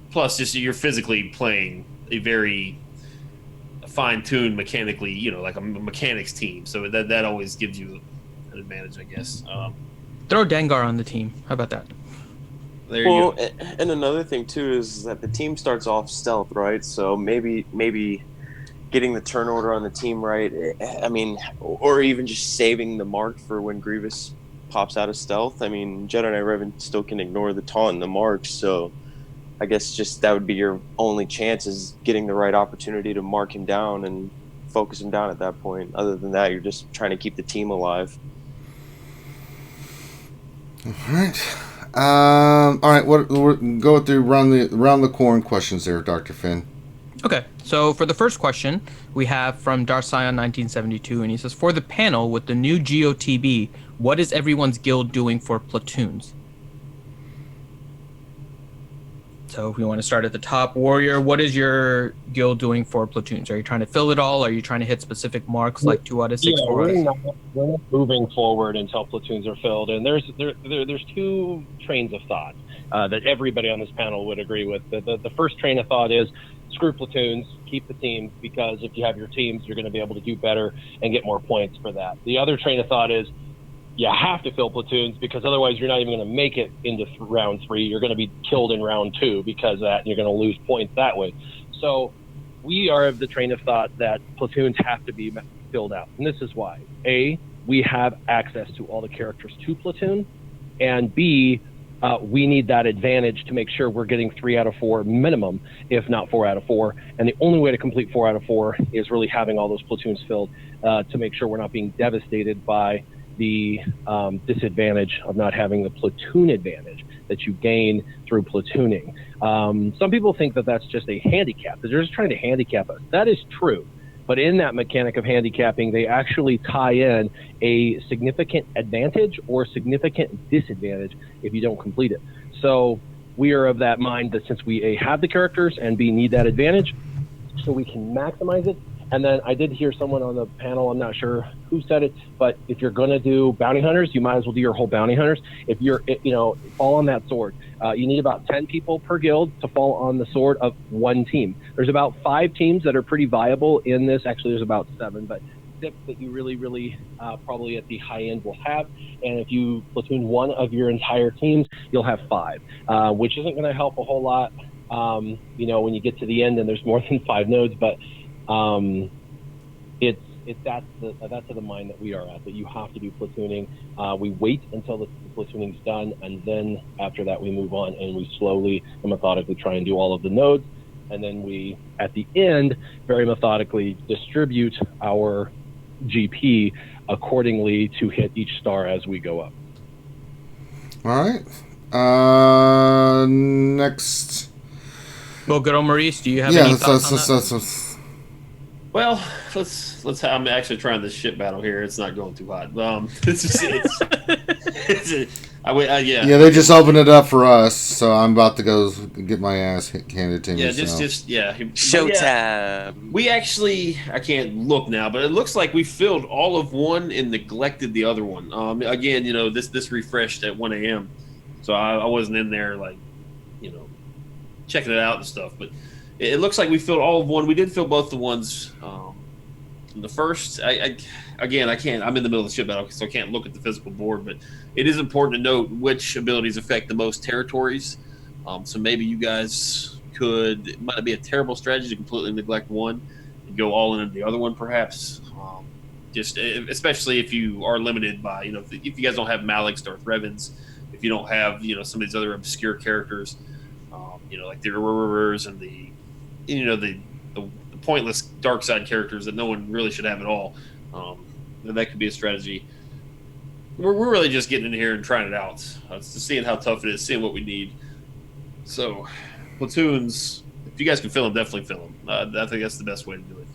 Plus, just you're physically playing a very fine-tuned mechanically, like a mechanics team. So that always gives you an advantage, I guess. Throw Dengar on the team. How about that? There you go. And another thing too is that the team starts off stealth, right? So maybe getting the turn order on the team right. I mean, or even just saving the mark for when Grievous pops out of stealth. I mean, Jedi Knight Revan still can ignore the taunt and the mark, so I guess just that would be your only chance, is getting the right opportunity to mark him down and focus him down at that point. Other than that, you're just trying to keep the team alive. All right. All right. We'll go through round the corn questions there, Dr. Finn. Okay. So for the first question, we have from Darsion 1972, and he says, for the panel with the new GOTB, what is everyone's guild doing for platoons? So if we want to start at the top, Warrior, what is your guild doing for platoons? Are you trying to fill it all? Are you trying to hit specific marks like 2 out of 6? Yeah, we're not moving forward until platoons are filled. And there's two trains of thought that everybody on this panel would agree with. The first train of thought is screw platoons, keep the teams, because if you have your teams, you're going to be able to do better and get more points for that. The other train of thought is you have to fill platoons, because otherwise you're not even going to make it into round 3. You're going to be killed in round 2 because of that, and you're going to lose points that way. So we are of the train of thought that platoons have to be filled out. And this is why. A, we have access to all the characters to platoon, and B, we need that advantage to make sure we're getting 3 out of 4 minimum, if not 4 out of 4. And the only way to complete 4 out of 4 is really having all those platoons filled to make sure we're not being devastated by the disadvantage of not having the platoon advantage that you gain through platooning. Some people think that that's just a handicap, that they're just trying to handicap us. That is true. But in that mechanic of handicapping, they actually tie in a significant advantage or significant disadvantage if you don't complete it. So we are of that mind that since we A, have the characters, and B, need that advantage, so we can maximize it. And then I did hear someone on the panel, I'm not sure who said it, but if you're going to do bounty hunters, you might as well do your whole bounty hunters. If you're, fall on that sword. You need about 10 people per guild to fall on the sword of one team. There's about 5 teams that are pretty viable in this. Actually, there's about 7, but 6 that you really probably at the high end will have. And if you platoon one of your entire teams, you'll have 5, which isn't going to help a whole lot, when you get to the end and there's more than 5 nodes, but that's the mind that we are at, that you have to do platooning. We wait until the platooning's done, and then after that we move on, and we slowly and methodically try and do all of the nodes, and then we at the end very methodically distribute our GP accordingly to hit each star as we go up. All right. Next. Well, good old Maurice, do you have any thoughts on that? Well, let's. I'm actually trying this ship battle here. It's not going too hot. Yeah, they just opened it up for us, so I'm about to go get my ass handed to me. Yeah, Showtime. We actually, I can't look now, but it looks like we filled all of one and neglected the other one. Again, this refreshed at 1 a.m., so I wasn't in there checking it out and stuff. But it looks like we filled all of one. We did fill both the ones. The first, I can't. I'm in the middle of the ship battle, so I can't look at the physical board. But it is important to note which abilities affect the most territories. So maybe you guys could. It might not be a terrible strategy to completely neglect one and go all in on the other one, perhaps. Especially if you are limited by, if you guys don't have Malix, Darth Revens, if you don't have, some of these other obscure characters, like the Rurers and the pointless dark side characters that no one really should have at all. That could be a strategy. We're really just getting in here and trying it out, seeing how tough it is, seeing what we need. So, platoons, if you guys can fill them, definitely fill them. I think that's the best way to do it.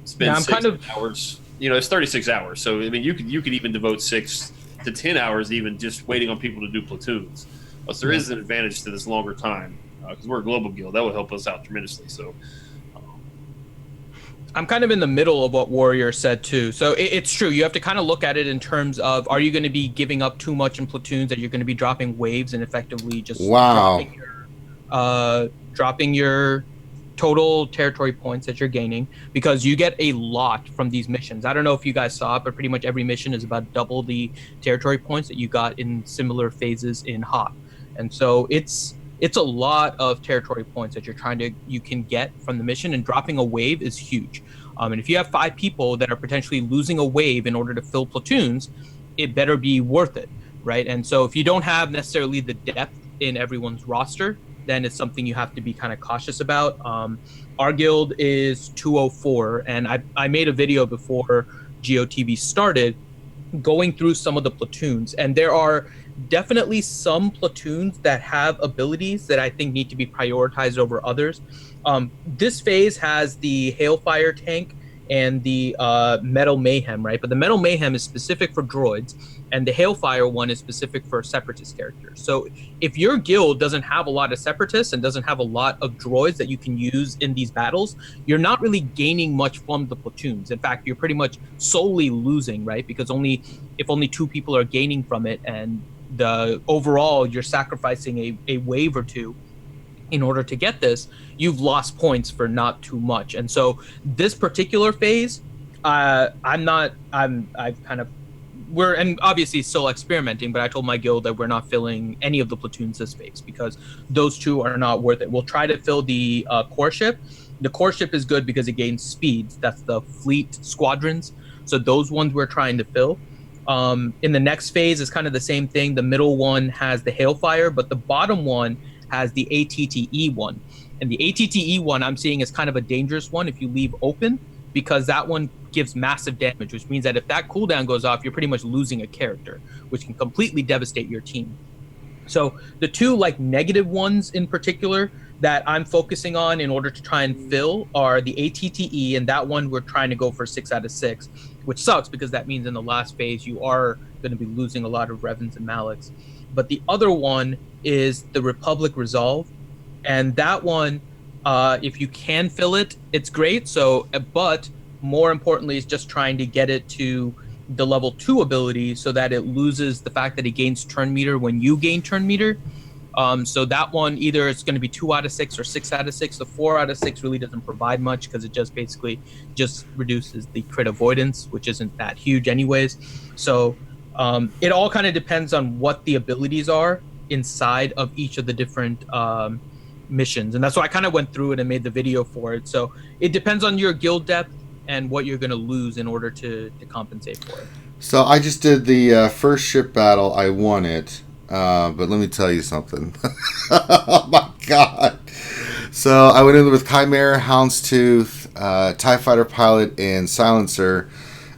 Spend 6 hours. It's 36 hours, so I mean, you could even devote 6 to 10 hours even just waiting on people to do platoons. Plus, there is an advantage to this longer time because we're a global guild. That would help us out tremendously. So. I'm kind of in the middle of what Warrior said too. So it's true. You have to kind of look at it in terms of, are you going to be giving up too much in platoons that you're going to be dropping waves and effectively just dropping your total territory points that you're gaining, because you get a lot from these missions. I don't know if you guys saw it, but pretty much every mission is about double the territory points that you got in similar phases in Hot. And so it's a lot of territory points that you can get from the mission, and dropping a wave is huge. And if you have 5 people that are potentially losing a wave in order to fill platoons, it better be worth it, right? And so if you don't have necessarily the depth in everyone's roster, then it's something you have to be kind of cautious about. Our guild is 204, and I made a video before GOTV started going through some of the platoons, and there are definitely some platoons that have abilities that I think need to be prioritized over others. This phase has the Hailfire tank and the Metal Mayhem, right? But the Metal Mayhem is specific for droids, and the Hailfire one is specific for Separatist characters. So if your guild doesn't have a lot of Separatists and doesn't have a lot of droids that you can use in these battles, you're not really gaining much from the platoons. In fact, you're pretty much solely losing, right? Because if only 2 people are gaining from it, and overall you're sacrificing a wave or 2 in order to get this, you've lost points for not too much. And so this particular phase, we're obviously still experimenting, but I told my guild that we're not filling any of the platoons this phase because those 2 are not worth it. We'll try to fill the core ship. The core ship is good because it gains speeds. That's the fleet squadrons. So those ones we're trying to fill. In the next phase is kind of the same thing. The middle one has the Hailfire, but the bottom one has the ATTE one. And the ATTE one I'm seeing is kind of a dangerous one if you leave open, because that one gives massive damage, which means that if that cooldown goes off, you're pretty much losing a character, which can completely devastate your team. So the 2 negative ones in particular that I'm focusing on in order to try and fill are the ATTE, and that one we're trying to go for 6 out of 6, which sucks because that means in the last phase you are going to be losing a lot of Revens and Malix. But the other one is the Republic Resolve, and that one, if you can fill it, it's great. So, but more importantly, is just trying to get it to the level 2 ability so that it loses the fact that it gains turn meter when you gain turn meter. So that one, either it's going to be 2 out of 6 or 6 out of 6. The 4 out of 6 really doesn't provide much because it just basically just reduces the crit avoidance, which isn't that huge anyways. So it all kind of depends on what the abilities are inside of each of the different missions. And that's why I kind of went through it and made the video for it. So it depends on your guild depth and what you're going to lose in order to compensate for it. So I just did the first ship battle. I won it. But let me tell you something. Oh my god. So I went in with Chimera, Houndstooth, TIE Fighter Pilot, and Silencer.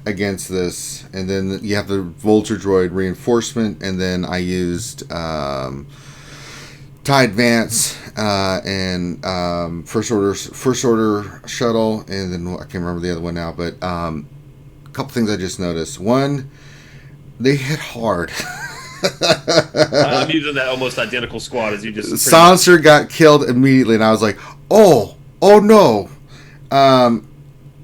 against this. And then you have the Vulture Droid reinforcement, and then I used TIE Advance and First Order Shuttle, and then I can't remember the other one now, but a couple things I just noticed. One, they hit hard. I'm using that almost identical squad as you just. Silencer got killed immediately, and I was like, oh no.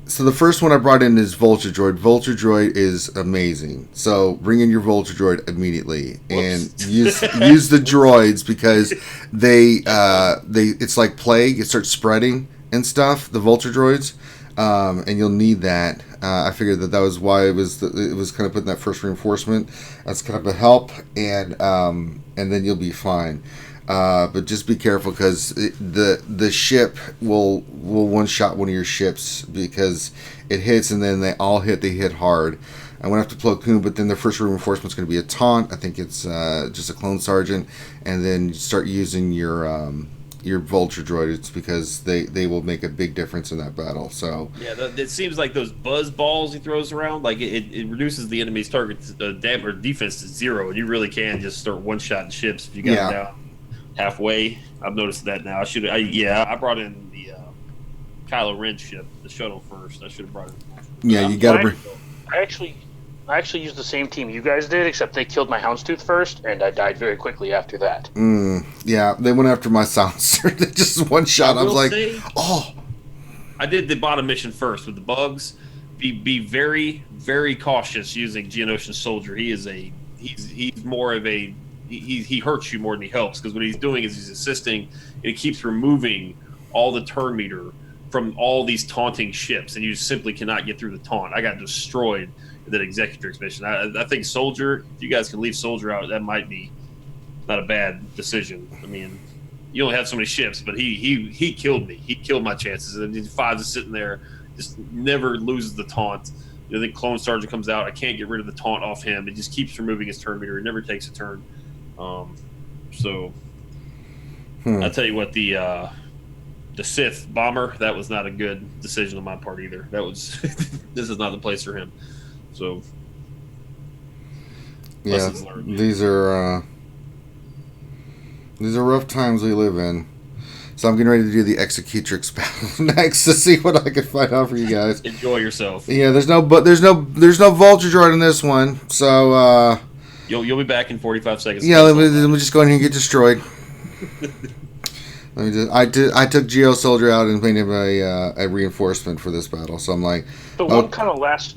So the first one I brought in is Vulture Droid. Vulture Droid is amazing. So bring in your Vulture Droid immediately and use the droids, because they it's like plague. It starts spreading and stuff. The Vulture Droids, and you'll need that. I figured that was why it was kind of putting that first reinforcement. That's kind of a help, and then you'll be fine. But just be careful, because the ship will one-shot one of your ships, because it hits, and then they all hit. They hit hard. I went after Plo Koon, but then the first reinforcement is going to be a taunt. I think it's just a clone sergeant, and then you start using your Vulture Droids, because they will make a big difference in that battle. So yeah, it seems like those buzz balls he throws around, like it reduces the enemy's target or defense to 0, and you really can just start one-shotting ships if you got it down halfway. I've noticed that now. I brought in the Kylo Ren ship, the shuttle first. I should have brought it. Yeah, you got to bring. I actually used the same team you guys did, except they killed my Houndstooth first, and I died very quickly after that. Yeah, they went after my silencer. They just one shot. I was like, oh. I did the bottom mission first with the bugs. Be very, very cautious using Geonosian Soldier. He's more of a he hurts you more than he helps, because what he's doing is he's assisting, and he keeps removing all the turn meter from all these taunting ships, and you simply cannot get through the taunt. I got destroyed in that Executrix mission. I think Soldier, if you guys can leave Soldier out, that might be not a bad decision. I mean, you only have so many ships, but he killed me. He killed my chances. And then Fives is sitting there, just never loses the taunt. You know, then Clone Sergeant comes out. I can't get rid of the taunt off him. It just keeps removing his turn meter. It never takes a turn. I'll tell you what, the Sith bomber, that was not a good decision on my part either. That was this is not the place for him. So yeah, these are rough times we live in. So I'm getting ready to do the Executrix battle next to see what I can find out for you guys. Enjoy yourself. Yeah, there's no Vulture Droid in this one, so you'll be back in 45 seconds. Yeah, let me just go in here and get destroyed. I took Geo Soldier out and made him a reinforcement for this battle. So I'm like, one kind of last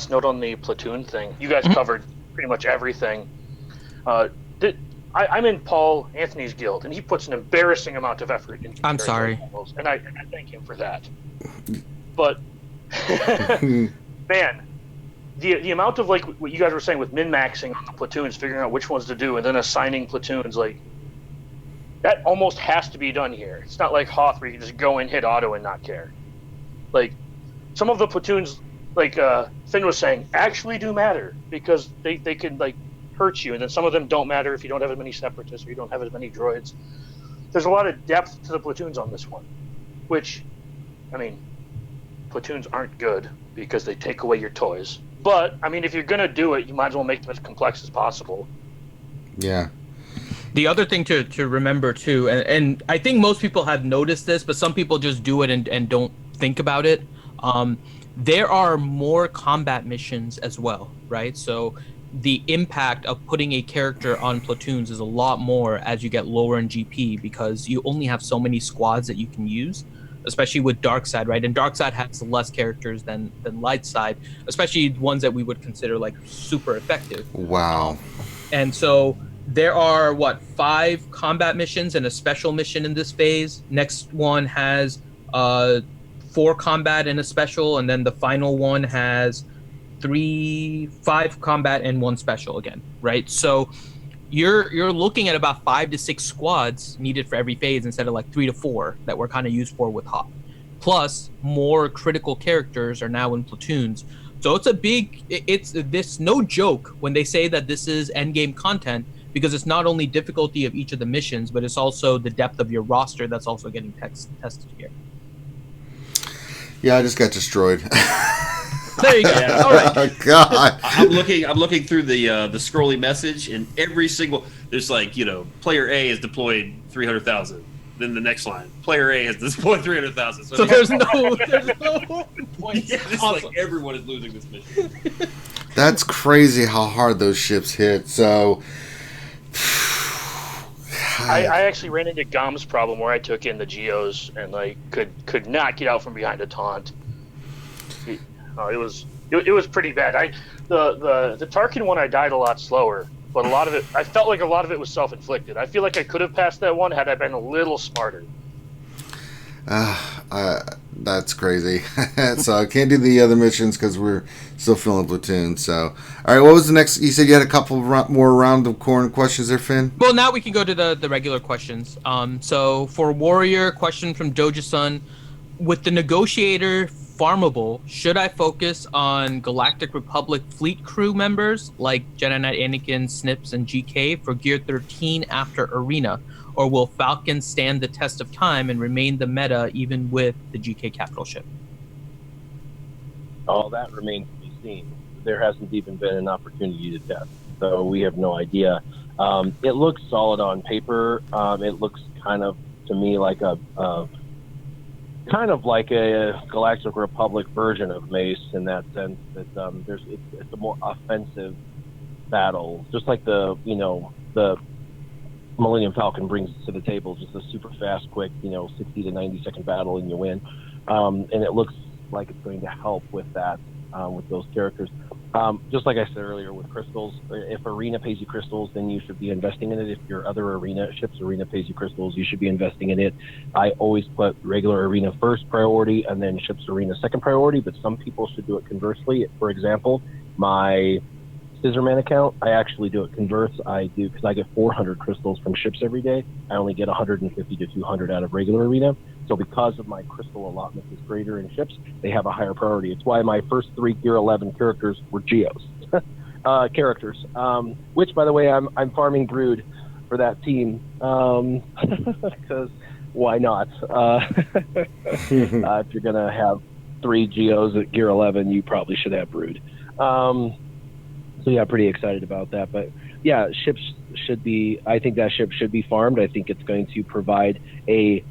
note on the platoon thing. You guys covered pretty much everything. I'm in Paul Anthony's guild, and he puts an embarrassing amount of effort into. I'm sorry, and I thank him for that. But man, the amount of, like what you guys were saying with min-maxing on the platoons, figuring out which ones to do, and then assigning platoons, like that almost has to be done here. It's not like Hoth where you can just go in, hit auto, and not care. Like some of the platoons, like Finn was saying, actually do matter, because they can like hurt you, and then some of them don't matter if you don't have as many separatists or you don't have as many droids. There's a lot of depth to the platoons on this one, which, I mean, platoons aren't good because they take away your toys. But I mean, if you're gonna do it, you might as well make them as complex as possible. Yeah. The other thing to remember too, and I think most people have noticed this, but some people just do it and don't think about it. There are more combat missions as well, right? So the impact of putting a character on platoons is a lot more as you get lower in GP, because you only have so many squads that you can use, especially with dark side, right? And dark side has less characters than light side, especially ones that we would consider like super effective. Wow. And so there are 5 combat missions and a special mission in this phase. Next one has 4 combat and a special, and then the final one has 5 combat and 1 special again, right? So you're looking at about 5 to 6 squads needed for every phase, instead of like 3 to 4 that we're kind of used for with Hoth. Plus, more critical characters are now in platoons. So it's this no joke when they say that this is endgame content, because it's not only difficulty of each of the missions, but it's also the depth of your roster that's also getting tested here. Yeah, I just got destroyed. There you go. Yeah. All right. Oh, God. I'm looking through the scrolly message, and every single there's like, player A has deployed 300,000. Then the next line, player A has deployed 300,000. So there's no points. Yeah, it's Awesome. like everyone is losing this mission. That's crazy how hard those ships hit. So, I actually ran into Gom's problem where I took in the Geos and like could not get out from behind a taunt. It was pretty bad. The Tarkin one I died a lot slower, but a lot of it I felt like a lot of it was self-inflicted. I feel like I could have passed that one had I been a little smarter. that's crazy. So I can't do the other missions because we're still filling platoon. So, all right, what was the next? You said you had a couple more round of corn questions there, Finn. Well, now we can go to the regular questions. So for Warrior, question from Doja-sun: with the Negotiator farmable, should I focus on Galactic Republic fleet crew members like Jedi Knight Anakin, Snips, and GK for Gear 13 after Arena? Or will Falcon stand the test of time and remain the meta even with the GK capital ship? All that remains to be seen. There hasn't even been an opportunity to test, so we have no idea. It looks solid on paper. It looks kind of, to me, like a Galactic Republic version of Mace in that sense that it's a more offensive battle, just like the Millennium Falcon brings to the table, just a super fast, quick, 60 to 90 second battle and you win. And it looks like it's going to help with that, with those characters. Just like I said earlier with crystals, if Arena pays you crystals, then you should be investing in it. If your other ship's Arena pays you crystals, you should be investing in it. I always put regular Arena first priority and then ship's Arena second priority, but some people should do it conversely. For example, my Scissorman account, I actually do it converse. I do, because I get 400 crystals from ships every day. I only get 150 to 200 out of regular Arena. So because of my crystal allotment is greater in ships, they have a higher priority. It's why my first 3 Gear 11 characters were Geos characters, which, by the way, I'm farming Brood for that team because why not? If you're going to have 3 Geos at Gear 11, you probably should have Brood. So yeah, pretty excited about that. But yeah, I think that ship should be farmed. I think it's going to provide a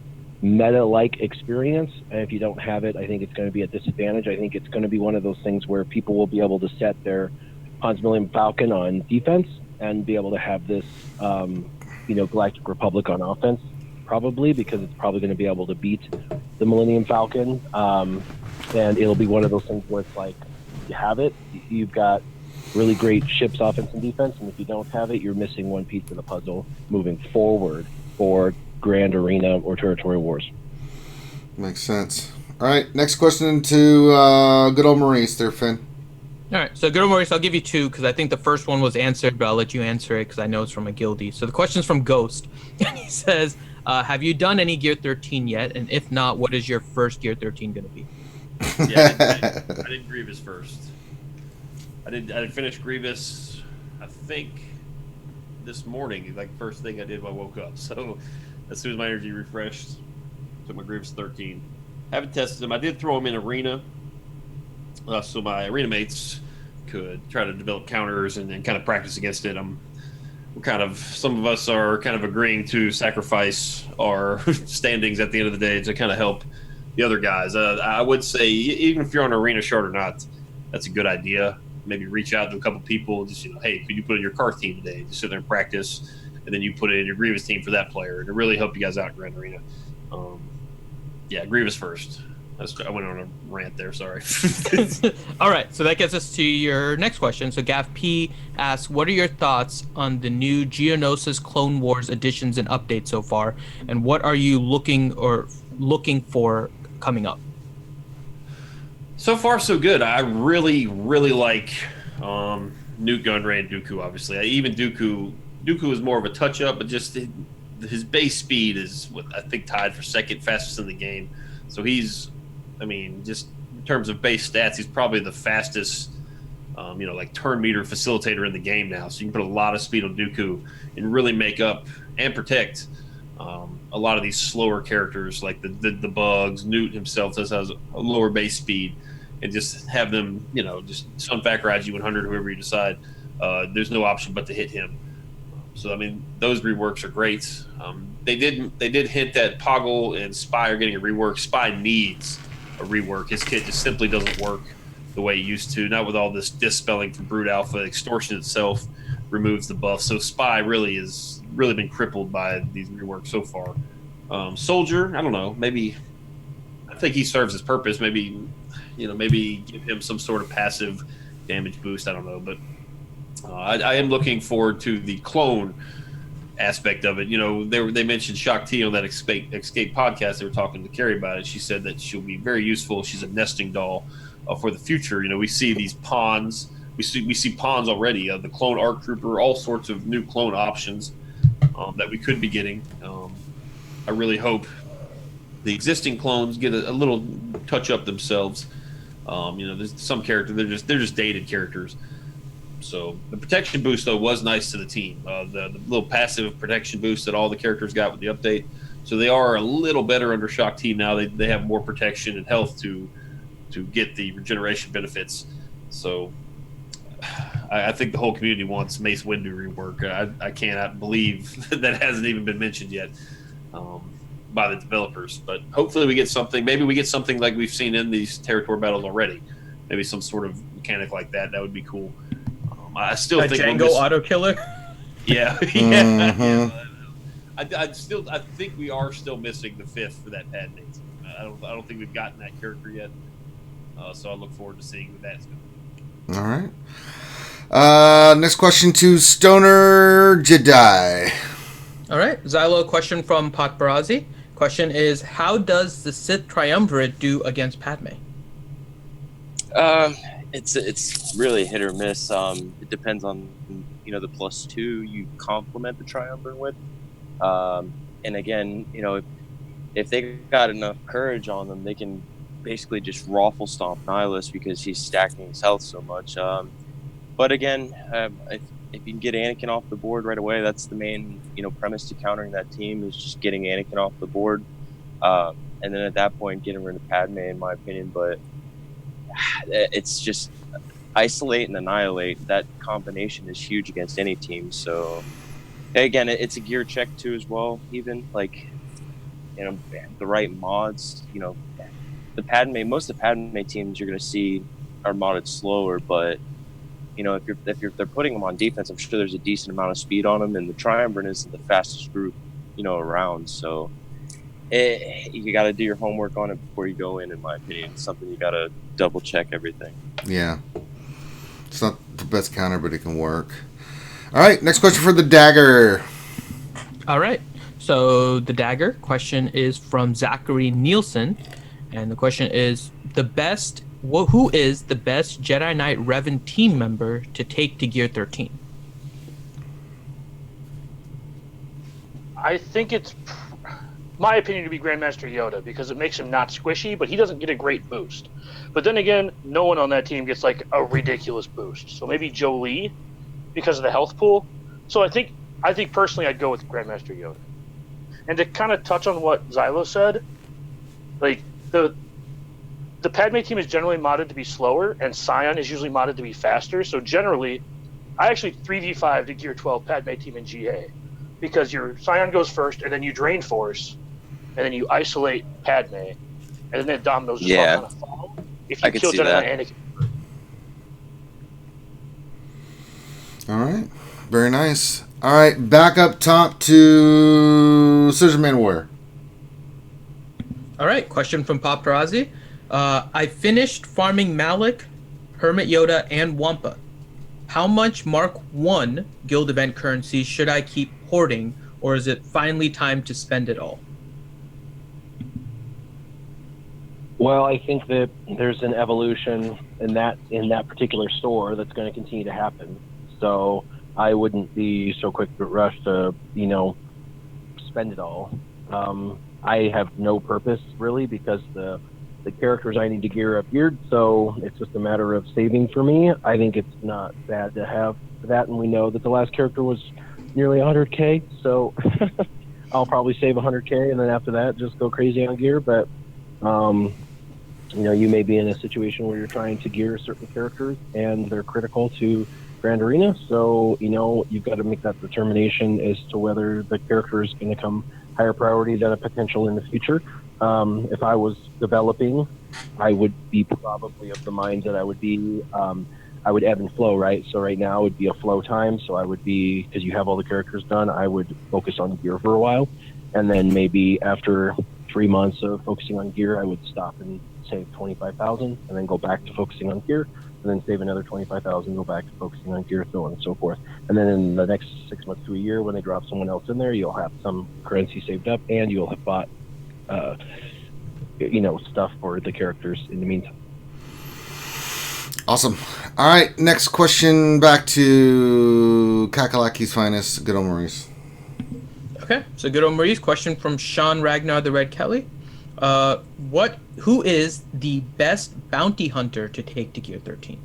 meta-like experience. And if you don't have it, I think it's going to be a disadvantage. I think it's going to be one of those things where people will be able to set their Hans Millennium Falcon on defense and be able to have this, Galactic Republic on offense, probably, because it's probably going to be able to beat the Millennium Falcon. And it'll be one of those things where it's like, you have it, you've got really great ships offense and defense, and if you don't have it, you're missing one piece of the puzzle moving forward for Grand Arena or Territory Wars. Makes sense. All right, next question to good old Maurice there, Finn. All right, so good old Maurice, I'll give you 2 because I think the first one was answered, but I'll let you answer it because I know it's from a guildie. So the question's from Ghost, and he says, have you done any Gear 13 yet? And if not, what is your first Gear 13 going to be? Yeah, I did Grievous first. I did finish Grievous, I think, this morning. Like, first thing I did when I woke up. So, as soon as my energy refreshed, took my Grievous 13. Haven't tested them. I did throw them in Arena, so my Arena mates could try to develop counters and kind of practice against it. Some of us are kind of agreeing to sacrifice our standings at the end of the day to kind of help the other guys. I would say, even if you're on Arena short or not, that's a good idea. Maybe reach out to a couple people, just, hey, could you put in your Karth team today? Just sit there and practice, and then you put it in your Grievous team for that player, and it really help you guys out in Grand Arena. Yeah, Grievous first. I went on a rant there, sorry. All right, so that gets us to your next question. So Gav P asks, what are your thoughts on the new Geonosis Clone Wars additions and updates so far, and what are you looking for coming up? So far, so good. I really, really like Newt Gunray and Dooku, obviously. Even Dooku is more of a touch-up, but just his base speed is, I think, tied for second fastest in the game. So he's, just in terms of base stats, he's probably the fastest, turn meter facilitator in the game now. So you can put a lot of speed on Dooku and really make up and protect a lot of these slower characters, like the bugs. Newt himself has a lower base speed. and just have them, just Sun Fact Raji 100, whoever you decide. There's no option but to hit him. So I mean, those reworks are great. They did hint that Poggle and Spy are getting a rework. Spy needs a rework. His kit just simply doesn't work the way it used to. Not with all this dispelling from Brute Alpha. Extortion itself removes the buff. So Spy really has been crippled by these reworks so far. Soldier, I don't know. Maybe I think he serves his purpose. Maybe give him some sort of passive damage boost. I don't know, but I am looking forward to the clone aspect of it. They mentioned Shakti on that Escape podcast. They were talking to Carrie about it. She said that she'll be very useful. She's a nesting doll for the future. We see these pawns. We see pawns already. The clone ARC Trooper, all sorts of new clone options that we could be getting. I really hope the existing clones get a little touch up themselves. There's some characters they're just dated characters. So the protection boost though was nice to the team. The little passive protection boost that all the characters got with the update. So they are a little better under Shock Team now. They have more protection and health to get the regeneration benefits. So I think the whole community wants Mace Windu rework. I cannot believe that hasn't even been mentioned yet by the developers. But hopefully we get something. Maybe we get something like we've seen in these territory battles already. Maybe some sort of mechanic like that. That would be cool. I still think Django auto killer. Yeah, yeah. Mhm. I think we are still missing the 5th for that Padme team. I don't think we've gotten that character yet. So I look forward to seeing what that's going to be. All right. Next question to Stoner Jedi. All right, Xylo, question from Patbarazi. Question is, how does the Sith Triumvirate do against Padme? It's really hit or miss. It depends on the +2 you complement the Triumvirate with. And again, if they got enough courage on them, they can basically just raffle stomp Nihilus because he's stacking his health so much. But again, if you can get Anakin off the board right away, that's the main premise to countering that team is just getting Anakin off the board, and then at that point getting rid of Padme, in my opinion. But it's just isolate and annihilate. That combination is huge against any team. So again, it's a gear check too as well. Even the right mods. Most of the Padme teams you're going to see are modded slower, but if they're putting them on defense, I'm sure there's a decent amount of speed on them, and the Triumvirate isn't the fastest group around. So you got to do your homework on it before you go in my opinion. It's something you got to double check everything. Yeah. It's not the best counter, but it can work. All right, next question for the Dagger. All right, so the Dagger question is from Zachary Nielsen, and the question is, who is the best Jedi Knight Revan team member to take to Gear 13? I think it's my opinion to be Grandmaster Yoda because it makes him not squishy, but he doesn't get a great boost. But then again, no one on that team gets like a ridiculous boost. So maybe Jolie because of the health pool. So I think personally I'd go with Grandmaster Yoda. And to kind of touch on what Xylo said, like the Padme team is generally modded to be slower, and Scion is usually modded to be faster. So generally, I actually 3v5 to Gear 12 Padme team in GA because your Scion goes first, and then you drain Force, and then you isolate Padme, and then Dominoes just all kind of follow. If you kill Jedi Anakin. All right. Very nice. All right, back up top to Scissor Man Warrior. All right, question from Pop Tarazi. I finished farming Malik, Hermit Yoda, and Wampa. How much Mark 1 guild event currency should I keep hoarding, or is it finally time to spend it all? Well, I think that there's an evolution in that particular store that's going to continue to happen. So I wouldn't be so quick to rush to, spend it all. I have no purpose really because the characters I need to gear up geared, so it's just a matter of saving for me. I think it's not bad to have that, and we know that the last character was nearly 100k, so I'll probably save 100k, and then after that just go crazy on gear. But You may be in a situation where you're trying to gear certain characters and they're critical to Grand Arena. So, you've got to make that determination as to whether the character is going to come higher priority than a potential in the future. If I was developing, I would be probably of the mind that I would ebb and flow, right? So right now it would be a flow time. So I would be, because you have all the characters done, I would focus on gear for a while. And then maybe after 3 months of focusing on gear, I would stop and save 25,000 and then go back to focusing on gear, and then save another 25,000, go back to focusing on gear, so on and so forth. And then in the next 6 months to a year, when they drop someone else in there, you'll have some currency saved up, and you'll have bought, stuff for the characters in the meantime. Awesome. All right, next question back to Kakalaki's finest, good old Maurice. Okay, so good old Maurice. Question from Sean Ragnar the Red Kelly. Who is the best bounty hunter to take to Gear 13?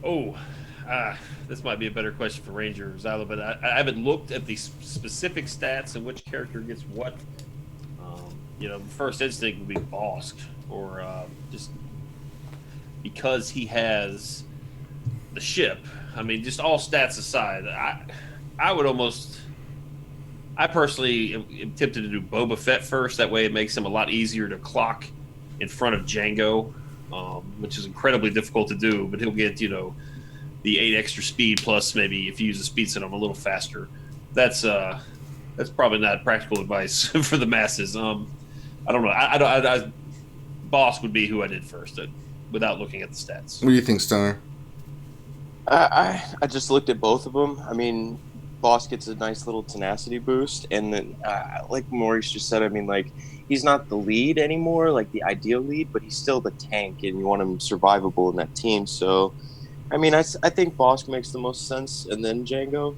Oh, this might be a better question for Ranger or Zyla, but I haven't looked at the specific stats and which character gets what. First instinct would be Bosk, or just because he has the ship. I mean, just all stats aside, I personally am tempted to do Boba Fett first. That way it makes him a lot easier to clock in front of Django, which is incredibly difficult to do, but he'll get, the 8 extra speed, plus maybe if you use the speed set, I'm a little faster. That's probably not practical advice for the masses. I don't know. Boss would be who I did first, without looking at the stats. What do you think, Stoner? I just looked at both of them. I mean, Boss gets a nice little tenacity boost, and then like Maurice just said, I mean, like, he's not the lead anymore, like the ideal lead, but he's still the tank, and you want him survivable in that team. So, I mean, I think Boss makes the most sense, and then Django,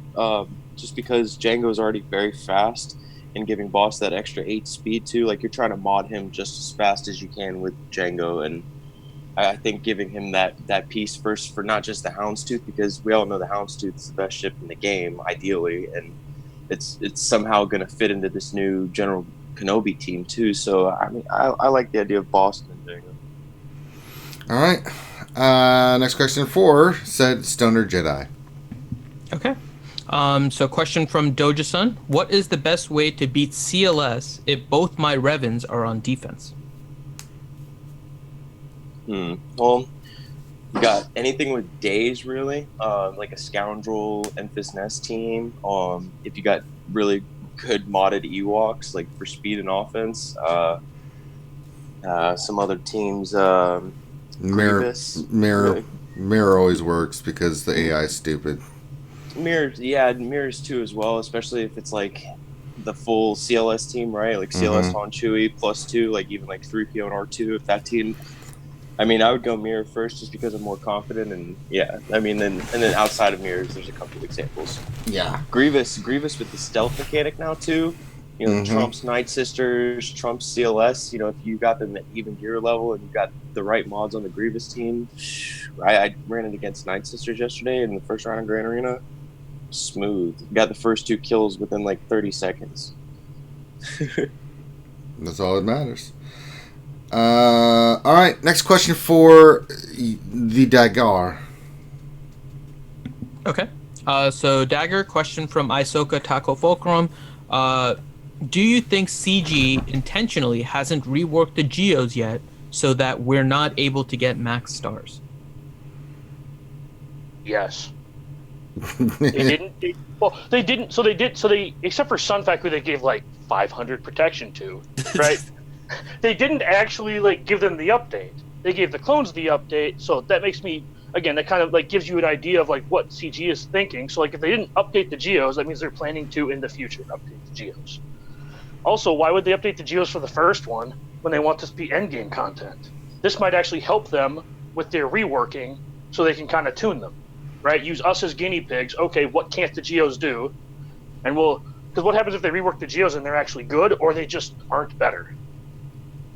just because Django is already very fast, and giving Boss that extra 8 speed too, like, you're trying to mod him just as fast as you can with Django, and I think giving him that piece first for not just the Houndstooth, because we all know the Houndstooth is the best ship in the game, ideally, and it's somehow going to fit into this new General Kenobi team too. So I mean, I like the idea of Boston and Django. All right. Next question 4 said Stoner Jedi. Okay. So question from Doja-san. What is the best way to beat CLS if both my Revens are on defense? Well, you got anything with days, really, like a Scoundrel Enfys Nest team. If you got really good modded Ewoks, like for speed and offense, some other teams, Mirror always works because the AI is stupid. Mirrors too as well, especially if it's like the full CLS team, right? Like CLS Han Chewie +2, like even like 3PO and R2. If that team, I mean, I would go Mirror first just because I'm more confident, and I mean, then outside of Mirrors, there's a couple of examples. Yeah, Grievous with the stealth mechanic now too. Trump's Night Sisters, Trump's CLS. If you got them at even gear level and you got the right mods on the Grievous team, I ran it against Night Sisters yesterday in the first round of Grand Arena. Smooth. Got the first 2 kills within like 30 seconds. That's all that matters. All right, next question for the Dagger. Okay. So Dagger, question from Isoka Taco Fulcrum. Do you think CG intentionally hasn't reworked the Geos yet so that we're not able to get max stars? Yes. They didn't. So they, except for Sun Factory, they gave like 500 protection to, right? They didn't actually like give them the update. They gave the clones the update. So that makes me, again, that kind of like gives you an idea of like what CG is thinking. So like if they didn't update the Geos, that means they're planning to in the future update the Geos. Also, why would they update the Geos for the first one when they want this to be endgame content? This might actually help them with their reworking, so they can kind of tune them. Right, use us as guinea pigs. Okay, what can't the Geos do? And because what happens if they rework the Geos and they're actually good, or they just aren't better?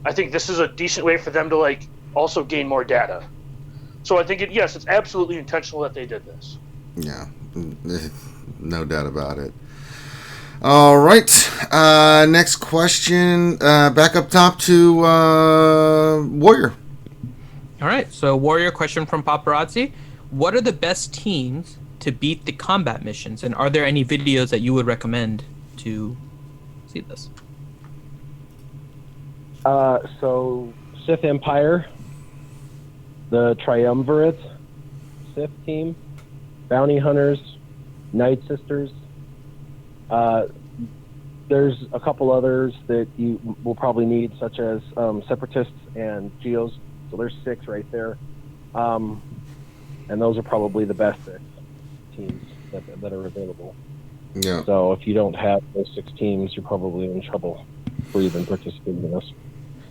I think this is a decent way for them to like also gain more data. So I think it's absolutely intentional that they did this. Yeah, no doubt about it. All right. Next question. Back up top to Warrior. All right, so Warrior question from Paparazzi. What are the best teams to beat the combat missions, and are there any videos that you would recommend to see this? So Sith Empire, the Triumvirate, Sith team, Bounty Hunters, Night Sisters. There's a couple others that you will probably need, such as Separatists and Geos. So there's 6 right there. And those are probably the best 6 teams that are available. Yeah. So if you don't have those 6 teams, you're probably in trouble for even participating in this.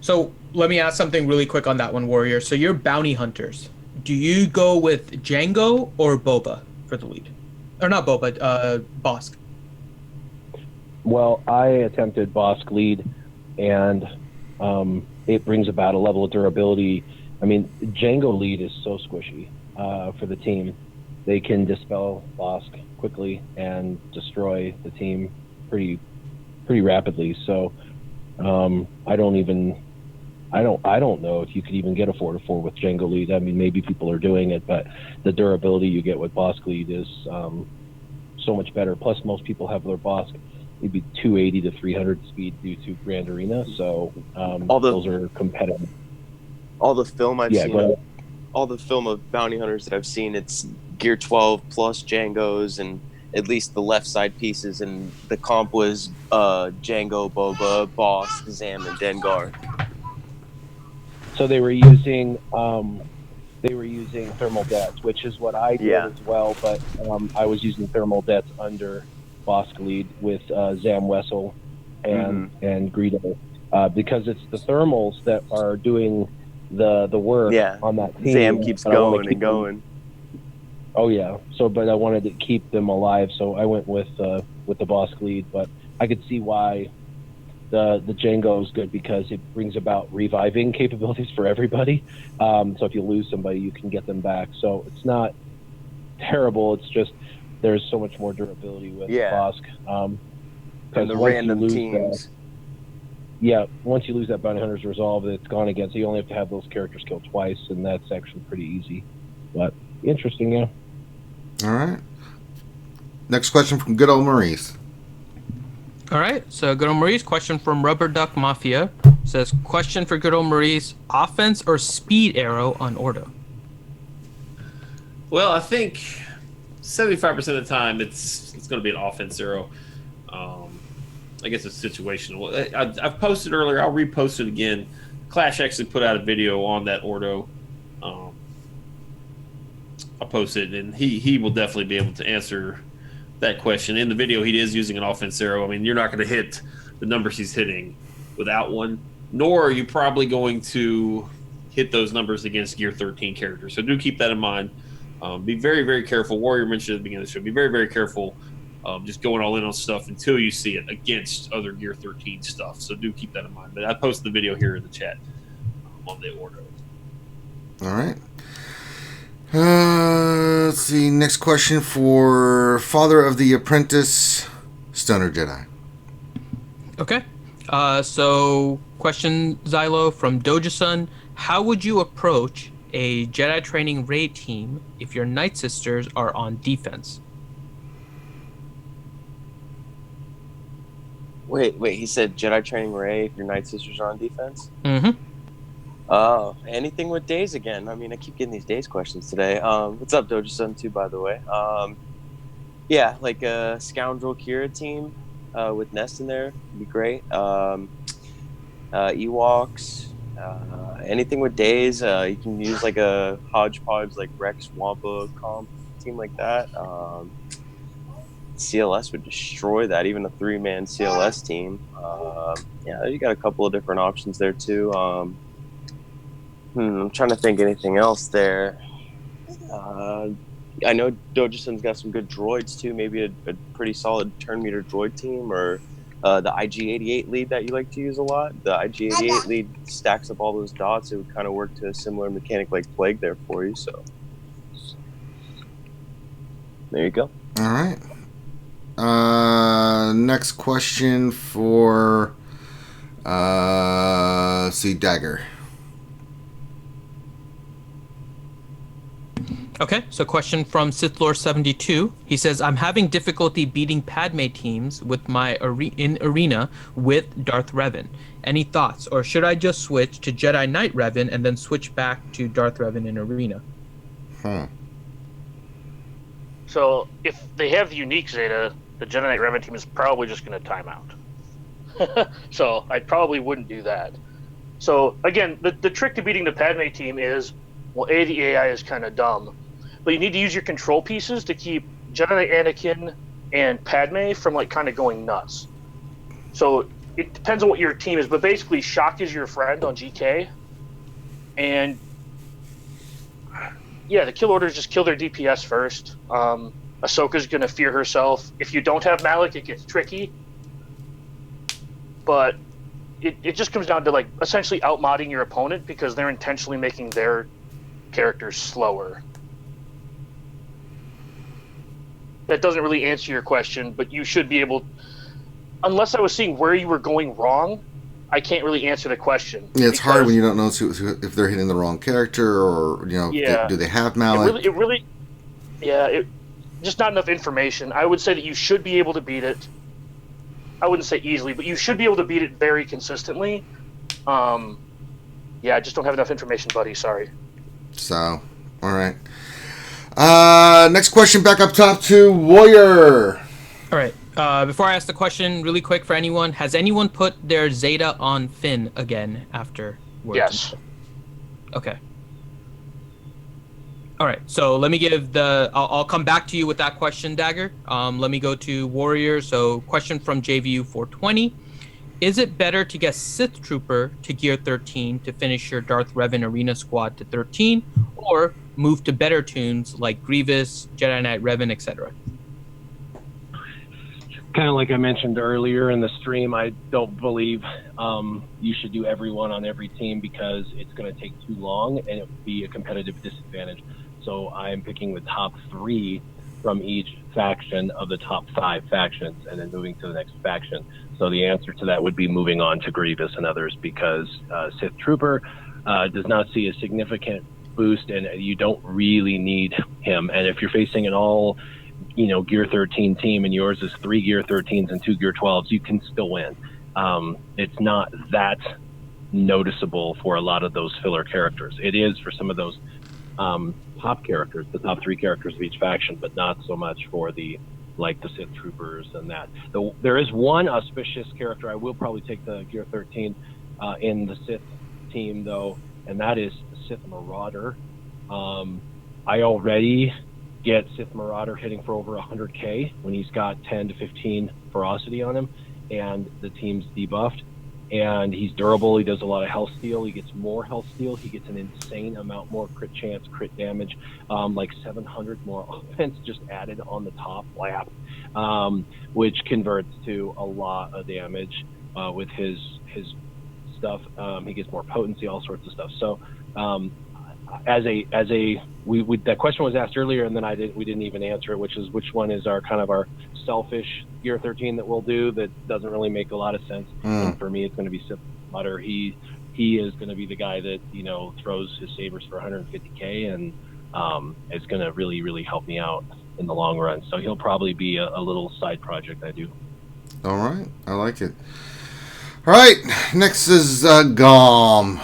So let me ask something really quick on that one, Warrior. So you're bounty hunters. Do you go with Django or Boba for the lead? Or not Boba, Bosk. Well, I attempted Bosk lead, and it brings about a level of durability. I mean, Django lead is so squishy for the team. They can dispel Bosk quickly and destroy the team pretty rapidly. So I don't know if you could even get a 4-4 with Django lead. I mean, maybe people are doing it, but the durability you get with Bosk lead is so much better. Plus, most people have their Bosk maybe 280 to 300 speed due to Grand Arena, so those are competitive. All the film I've seen, but all the film of bounty hunters that I've seen, it's Gear 12 plus Django's and at least the left side pieces, and the comp was Django, Boba, Boss, Zam, and Dengar. So they were using thermal debts, which is what I did as well. But I was using thermal debts under Bosk lead with Zam Wessel and Greedo, because it's the thermals that are doing the work on that team. Zam keeps going and going. Oh yeah. So, but I wanted to keep them alive, so I went with the Bosk lead. But I could see why the Django is good, because it brings about reviving capabilities for everybody. So if you lose somebody, you can get them back. So it's not terrible. It's just there's so much more durability with Bosk. And the random teams. Once you lose that Bounty Hunter's Resolve, it's gone again. So you only have to have those characters killed twice, and that's actually pretty easy. But interesting, yeah. All right. Next question from good old Maurice. All right, so good old Maurice, question from Rubber Duck Mafia. Says, question for good old Maurice, offense or speed arrow on Ordo? Well, I think 75% of the time it's going to be an offense arrow. I guess it's situational. I've posted earlier. I'll repost it again. Clash actually put out a video on that Ordo. I'll post it, and he will definitely be able to answer that question. In the video, he is using an offense arrow. I mean, you're not going to hit the numbers he's hitting without one, nor are you probably going to hit those numbers against Gear 13 characters. So do keep that in mind. Be very, very careful. Warrior mentioned at the beginning of the show, be very, very careful just going all in on stuff until you see it against other Gear 13 stuff. So do keep that in mind. But I posted the video here in the chat on the Ordo. All right. Let's see. Next question for Father of the Apprentice, Stoner Jedi. Okay. So question, Xylo, from Doja-sun. How would you approach a Jedi training raid team if your Night Sisters are on defense? Wait, he said Jedi training Ray if your Night Sisters are on defense? Mm-hmm. Anything with Days again. I mean, I keep getting these Days questions today. What's up, Doja-sun, too, by the way? Yeah, like a Scoundrel Kira team with Nest in there would be great. Ewoks, anything with Days. You can use like a hodgepodge, like Rex Wampa comp team like that. CLS would destroy that, even a 3-man CLS team. Yeah, you got a couple of different options there too. I'm trying to think anything else there. I know Doja-sun's got some good droids too. Maybe a pretty solid turn meter droid team, or the IG-88 lead that you like to use a lot. The IG-88 lead stacks up all those dots. It would kind of work to a similar mechanic like Plague there for you. So there you go. All right. Next question for Dagger. Okay, so question from SithLore72. He says, I'm having difficulty beating Padme teams with my in arena with Darth Revan. Any thoughts? Or should I just switch to Jedi Knight Revan and then switch back to Darth Revan in arena? So if they have the unique Zeta, the Jedi Knight Revan team is probably just going to time out. So I probably wouldn't do that. So again, the trick to beating the Padme team is, well, A, the AI is kind of dumb, but you need to use your control pieces to keep Jedi Anakin and Padme from like kind of going nuts. So it depends on what your team is, but basically Shock is your friend on GK, and yeah, the kill orders just kill their DPS first. Ahsoka's gonna fear herself. If you don't have Malik, it gets tricky, but it just comes down to like essentially outmodding your opponent because they're intentionally making their characters slower. That doesn't really answer your question, but you should be able, unless I was seeing where you were going wrong, I can't really answer the question. Yeah, it's hard when you don't know if they're hitting the wrong character or, do they have Malik? Just not enough information. I would say that you should be able to beat it. I wouldn't say easily, but you should be able to beat it very consistently. I just don't have enough information, buddy. Sorry. So, all right. Next question back up top to Warrior. All right. Before I ask the question, really quick for anyone, has anyone put their Zeta on Finn again after? Yes. Okay. All right. So let me give I'll come back to you with that question, Dagger. Let me go to Warrior. So question from JVU420. Is it better to get Sith Trooper to gear 13 to finish your Darth Revan Arena squad to 13, or move to better tunes like Grievous, Jedi Knight Revan, etc.? Kind of like I mentioned earlier in the stream, I don't believe you should do everyone on every team because it's going to take too long and it would be a competitive disadvantage. So I'm picking the top 3 from each faction of the top 5 factions and then moving to the next faction. So the answer to that would be moving on to Grievous and others because Sith Trooper does not see a significant boost and you don't really need him. And if you're facing an all gear 13 team and yours is 3 gear 13s and 2 gear 12s, you can still win. It's not that noticeable for a lot of those filler characters. It is for some of those top characters, the top 3 characters of each faction, but not so much for the Sith Troopers and that. There is one auspicious character I will probably take the gear 13 in the Sith team though, and that is Sith Marauder. I already get Sith Marauder hitting for over 100k when he's got 10 to 15 ferocity on him and the team's debuffed, and he's durable. He does a lot of health steal. He gets more health steal. He gets an insane amount more crit chance, crit damage, like 700 more offense just added on the top lap, which converts to a lot of damage with his stuff. He gets more potency, all sorts of stuff. So that question was asked earlier, and then we didn't even answer it, which is which one is our selfish gear 13 that we'll do that doesn't really make a lot of sense. And for me, it's going to be Sith Mutter. He is going to be the guy that throws his sabers for 150k, and it's going to really, really help me out in the long run. So he'll probably be a little side project I do. All right, I like it. All right, next is Gom.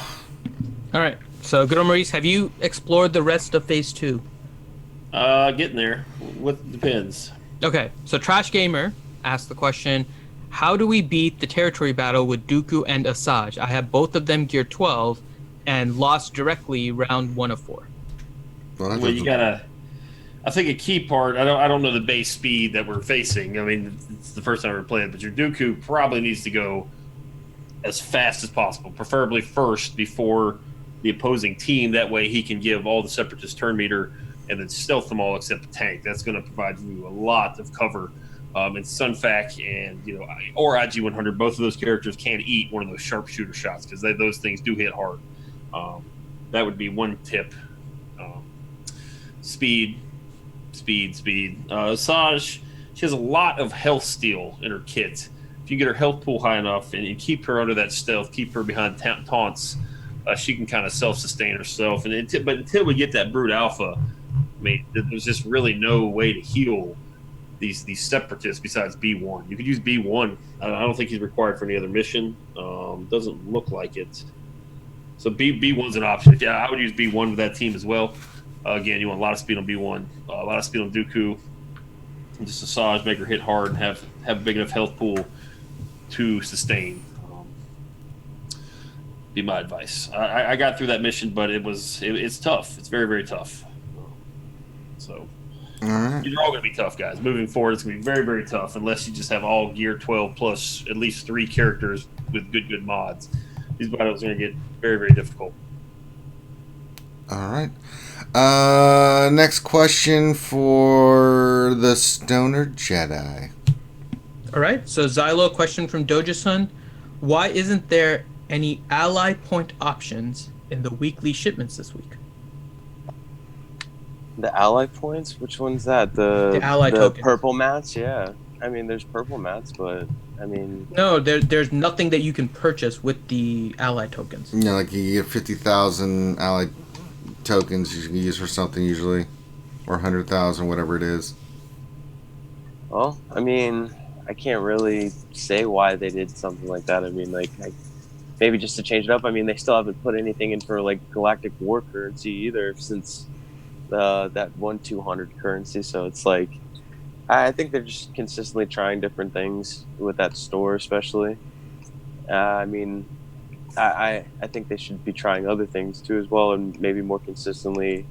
All right. So, good old Maurice, have you explored the rest of Phase 2? Getting there. What depends. Okay, so Trash Gamer asked the question, how do we beat the territory battle with Dooku and Asajj? I have both of them gear 12 and lost directly round 1 of 4. Well, you gotta... I think a key part, I don't know the base speed that we're facing. I mean, it's the first time I ever played it, but your Dooku probably needs to go as fast as possible, preferably first before the opposing team. That way he can give all the Separatist turn meter and then stealth them all except the tank. That's going to provide you a lot of cover. And Sunfac and or IG-100, both of those characters can eat one of those sharpshooter shots because those things do hit hard. That would be one tip. Speed. Asajj, she has a lot of health steal in her kit. If you get her health pool high enough and you keep her under that stealth, keep her behind taunts, she can kind of self-sustain herself. But until we get that Brute Alpha, I mean, there's just really no way to heal these separatists besides B1. You could use B1. I don't think he's required for any other mission. Doesn't look like it. So B1's an option. Yeah, I would use B1 with that team as well. Again, you want a lot of speed on B1, a lot of speed on Dooku. Just Asajj, make her hit hard and have a big enough health pool to sustain. Be my advice. I got through that mission, but it's tough. It's very, very tough. So these are all going to be tough, guys. Moving forward, it's going to be very, very tough unless you just have all Gear 12 plus at least 3 characters with good mods. These battles are going to get very, very difficult. All right. Next question for the Stoner Jedi. All right. So Xylo, question from Doja-sun. Why isn't there any ally point options in the weekly shipments this week? The ally points? Which one's that? The ally tokens. Purple mats? Yeah. I mean, there's purple mats, but I mean... No, there's nothing that you can purchase with the ally tokens. Yeah, like you get 50,000 ally tokens you can use for something usually, or 100,000, whatever it is. Well, I mean, I can't really say why they did something like that. I mean, like, maybe just to change it up. I mean, they still haven't put anything in for, like, Galactic War currency either since that 1/200 currency. So it's like, I think they're just consistently trying different things with that store, especially. I mean, I think they should be trying other things too as well, and maybe more consistently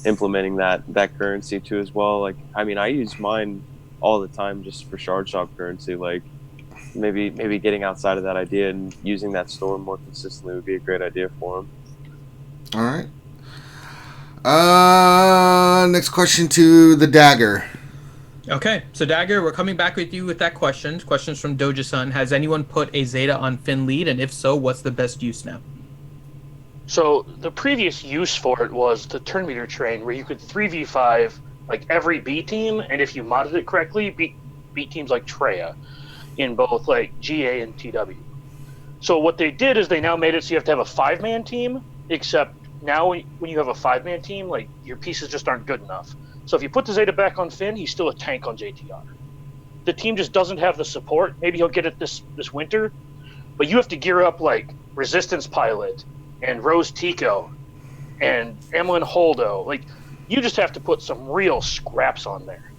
implementing that currency too as well. Like, I mean, I use mine all the time just for shard shop currency. Like, maybe getting outside of that idea and using that store more consistently would be a great idea for them. All right. Next question to the Dagger. Okay, so Dagger, we're coming back with you with that question. Questions from Doja-sun. Has anyone put a Zeta on Finn lead? And if so, what's the best use now? So the previous use for it was the turn meter train, where you could 3v5 like every B team, and if you modded it correctly, beat teams like Treya in both like GA and TW. So what they did is they now made it so you have to have a 5-man team, except now when you have a 5-man team, like, your pieces just aren't good enough. So if you put the Zeta back on Finn, he's still a tank on JTR. The team just doesn't have the support. Maybe he'll get it this winter, but you have to gear up like Resistance Pilot and Rose Tico and Emlyn Holdo. Like, you just have to put some real scraps on there.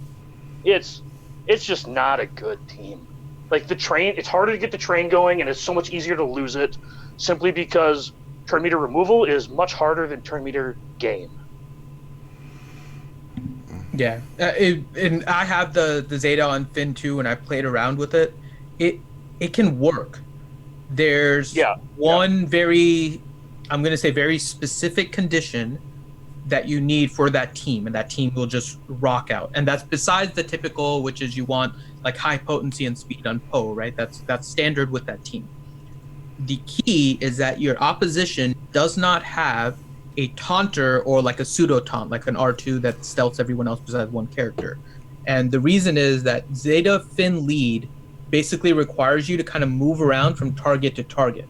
It's just not a good team. Like, the train, it's harder to get the train going, and it's so much easier to lose it simply because turn meter removal is much harder than turn meter gain. Yeah, and I have the Zeta on Finn too, and I played around with it. It can work. There's one very, I'm going to say very specific condition that you need for that team, and that team will just rock out. And that's besides the typical, which is you want like high potency and speed on Poe, right? That's standard with that team. The key is that your opposition does not have a taunter or like a pseudo taunt, like an R2 that stealths everyone else besides one character. And the reason is that Zeta Finn lead basically requires you to kind of move around from target to target,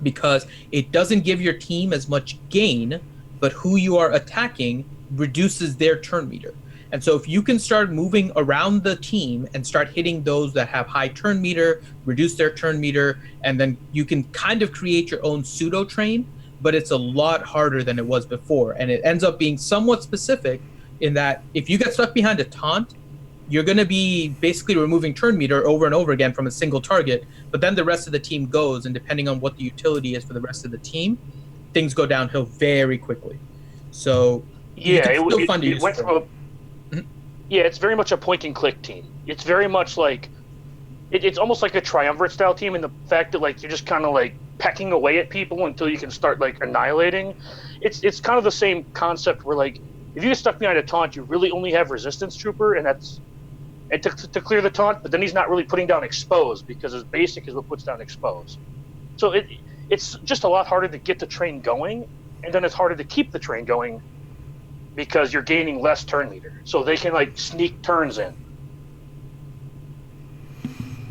because it doesn't give your team as much gain, but who you are attacking reduces their turn meter. And so if you can start moving around the team and start hitting those that have high turn meter, reduce their turn meter, and then you can kind of create your own pseudo train, but it's a lot harder than it was before. And it ends up being somewhat specific in that if you get stuck behind a taunt, you're going to be basically removing turn meter over and over again from a single target, but then the rest of the team goes, and depending on what the utility is for the rest of the team, things go downhill very quickly. So yeah, it went from yeah, it's very much a point and click team. It's very much like it's almost like a triumvirate style team in the fact that like you're just kind of like pecking away at people until you can start like annihilating. It's kind of the same concept where like if you get stuck behind a taunt, you really only have resistance trooper, and that's to clear the taunt, but then he's not really putting down expose because his basic is what puts down expose. So it's just a lot harder to get the train going, and then it's harder to keep the train going because you're gaining less turn meter. So they can like sneak turns in.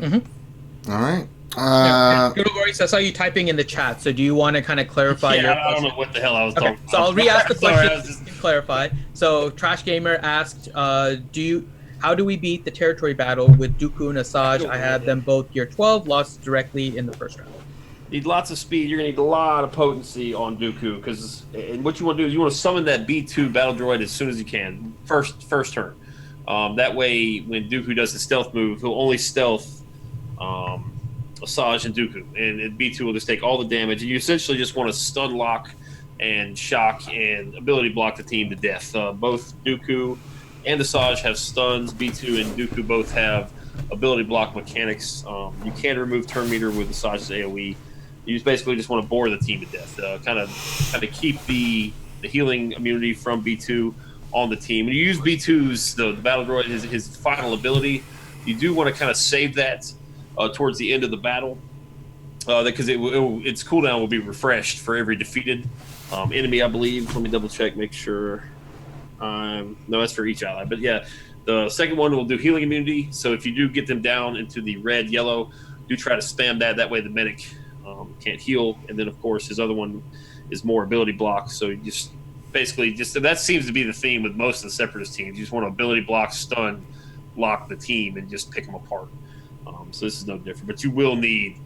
All right. Good, Maurice, I saw you typing in the chat. So do you want to kind of clarify your I don't question? know what the hell I was Okay, talking so about. I'll re-ask the Sorry, question I was just... to clarify. So Trash Gamer asked, how do we beat the territory battle with Dooku and Asajj? I had them both gear 12, lost directly in the first round. Need lots of speed. You're gonna need a lot of potency on Dooku and what you want to do is you want to summon that B2 battle droid as soon as you can, first turn. That way, when Dooku does the stealth move, he'll only stealth Asajj and Dooku, and B2 will just take all the damage. And you essentially just want to stun lock and shock and ability block the team to death. Both Dooku and Asajj have stuns. B2 and Dooku both have ability block mechanics. You can remove turn meter with Asajj's AoE. You just basically just want to bore the team to death. Kind of keep the healing immunity from B2 on the team. When you use B2's the battle droid, his final ability, you do want to kind of save that towards the end of the battle, because its cooldown will be refreshed for every defeated enemy, I believe. Let me double check, make sure. No, that's for each ally. But yeah, the second one will do healing immunity. So if you do get them down into the red, yellow, do try to spam that. That way the medic can't heal. And then, of course, his other one is more ability block. So you just basically that seems to be the theme with most of the Separatist teams. You just want to ability block, stun, lock the team, and just pick them apart. So this is no different. But you will need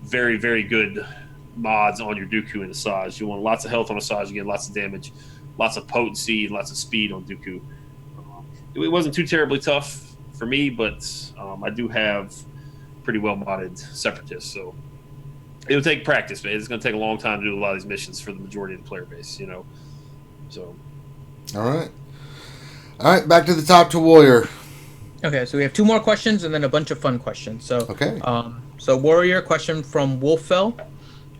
very, very good mods on your Dooku and Asajj. You want lots of health on Asajj, again, lots of damage, lots of potency, and lots of speed on Dooku. It wasn't too terribly tough for me, but I do have pretty well modded Separatists, so it'll take practice, man. It's going to take a long time to do a lot of these missions for the majority of the player base, So, all right. Back to the top to Warrior. Okay, so we have 2 more questions and then a bunch of fun questions. So, okay. So Warrior question from Wolffell.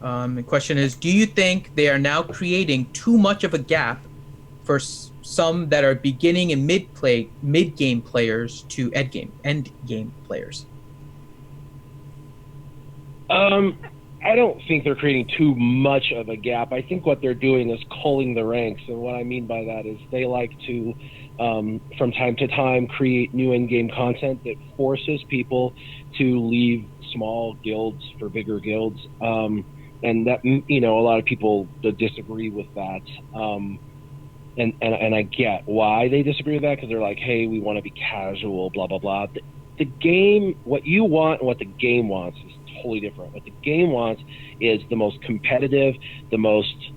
The question is, do you think they are now creating too much of a gap for some that are beginning and mid-game players to end game players? I don't think they're creating too much of a gap. I think what they're doing is culling the ranks, and what I mean by that is they like to, from time to time, create new in-game content that forces people to leave small guilds for bigger guilds, and that, a lot of people disagree with that. And I get why they disagree with that, because they're like, hey, we want to be casual, blah, blah, blah. The game, what you want and what the game wants is totally different. What the game wants is the most competitive, the most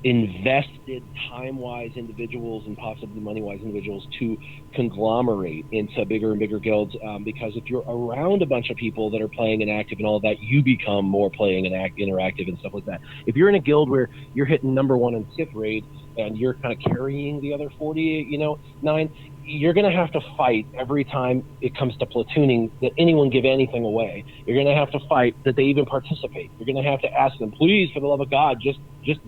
invested time-wise individuals and possibly money-wise individuals to conglomerate into bigger and bigger guilds, because if you're around a bunch of people that are playing and active and all of that, you become more playing and interactive and stuff like that. If you're in a guild where you're hitting number 1 in Sith Raid and you're kind of carrying the other 9, you're going to have to fight every time it comes to platooning that anyone give anything away. You're going to have to fight that they even participate. You're going to have to ask them, please, for the love of God, just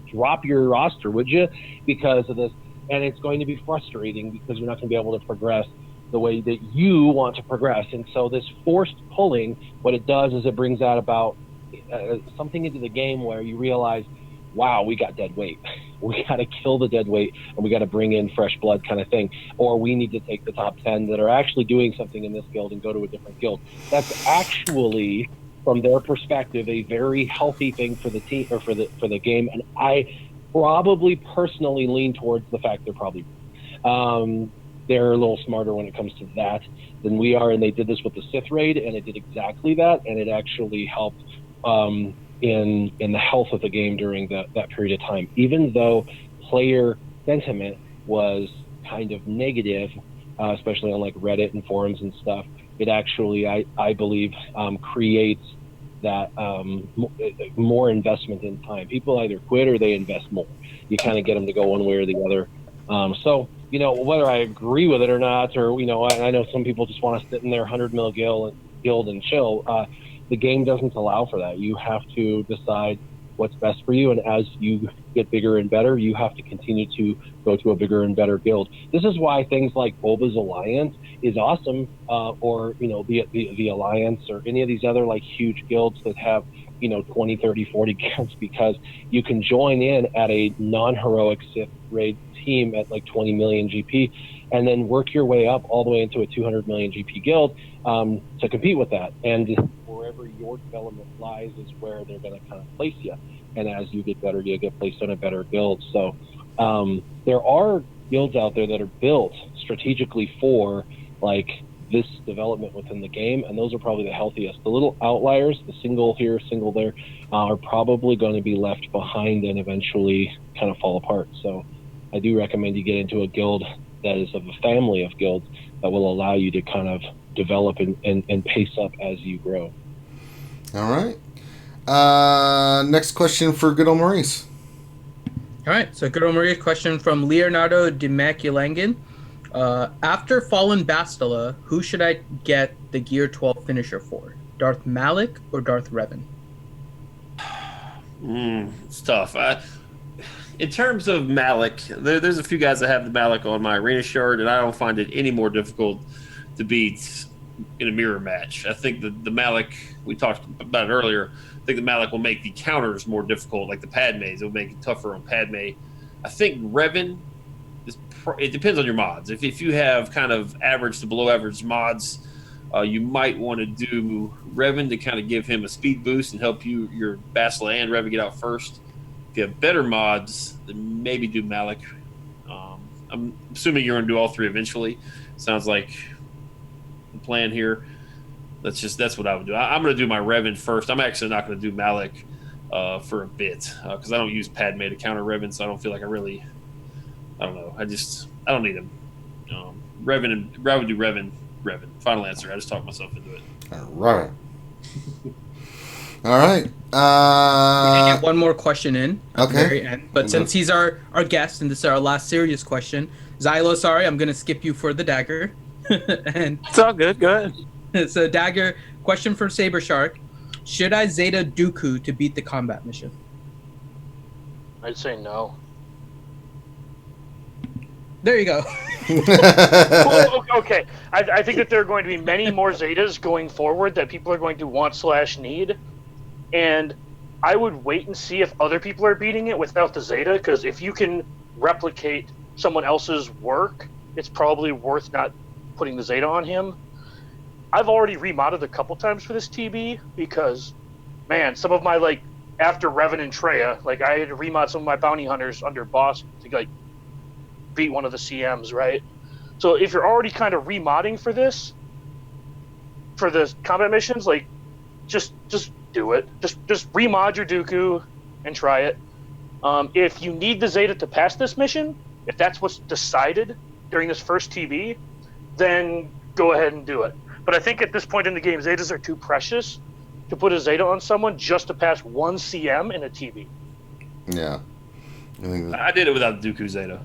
drop your roster, would you? Because of this. And it's going to be frustrating because you're not going to be able to progress the way that you want to progress. And so this forced pulling, what it does is it brings out about something into the game where you realize, wow, we got dead weight. We got to kill the dead weight, and we got to bring in fresh blood kind of thing. Or we need to take the top 10 that are actually doing something in this guild and go to a different guild. That's actually, from their perspective, a very healthy thing for the team or for the game. And I probably personally lean towards the fact they're probably they're a little smarter when it comes to that than we are. And they did this with the Sith Raid, and it did exactly that, and it actually helped in the health of the game during that period of time. Even though player sentiment was kind of negative, especially on like Reddit and forums and stuff, it actually, I believe, creates that more investment in time. People either quit or they invest more. You kind of get them to go one way or the other. So, whether I agree with it or not, or, I know some people just want to sit in their 100 mil guild and chill. The game doesn't allow for that. You have to decide what's best for you, and as you get bigger and better, you have to continue to go to a bigger and better guild. This is why things like Boba's Alliance is awesome, or the Alliance, or any of these other like huge guilds that have 20, 30, 40 guilds, because you can join in at a non-heroic Sith raid team at like 20 million GP, and then work your way up all the way into a 200 million GP guild to compete with that. And wherever your development lies is where they're going to kind of place you. And as you get better, you get placed on a better guild. So there are guilds out there that are built strategically for like this development within the game, and those are probably the healthiest. The little outliers, the single here, single there, are probably going to be left behind and eventually kind of fall apart. So I do recommend you get into a guild that is of a family of guilds that will allow you to kind of develop and pace up as you grow. All right. Next question for good old Maurice. All right, so good old Maurice, question from Leonardo de Maculangan. After Fallen Bastila, who should I get the Gear 12 finisher for? Darth Malak or Darth Revan? It's tough. In terms of Malak, there's a few guys that have the Malak on my arena shard, and I don't find it any more difficult to beat in a mirror match. I think the Malak, we talked about it earlier, I think the Malak will make the counters more difficult, like the Padmes. It will make it tougher on Padme. I think Revan, it depends on your mods. If you have kind of average to below average mods, you might want to do Revan to kind of give him a speed boost and help your Bastila and Revan get out first. If you have better mods, then maybe do Malak. I'm assuming you're going to do all three eventually. Sounds like the plan here. That's what I would do. I'm going to do my Revan first. I'm actually not going to do Malak for a bit because I don't use Padme to counter Revan, so I don't feel like I don't know. I don't need him. Revan and I would do Revan. Final answer. I just talked myself into it. All right. All right. We can get one more question in at the Okay. very end. But since he's our guest and this is our last serious question, Xylo, sorry, I'm going to skip you for the dagger. And It's all good. Go ahead. so dagger, question from Saber Shark. Should I Zeta Dooku to beat the combat mission? I'd say no. There you go. Well, okay. I think that there are going to be many more Zetas going forward that people are going to want/need. And I would wait and see if other people are beating it without the Zeta, because if you can replicate someone else's work, it's probably worth not putting the Zeta on him. I've already remodded a couple times for this TB because, man, some of my, like, after Revan and Traya, like, I had to remod some of my bounty hunters under boss to, like, beat one of the CMs, right? So if you're already kind of remodding for this, for the combat missions, like, just do it. Just remod your Dooku and try it. If you need the Zeta to pass this mission, if that's what's decided during this first TB, then go ahead and do it. But I think at this point in the game, Zetas are too precious to put a Zeta on someone just to pass one CM in a TB. Yeah. I did it without the Dooku Zeta.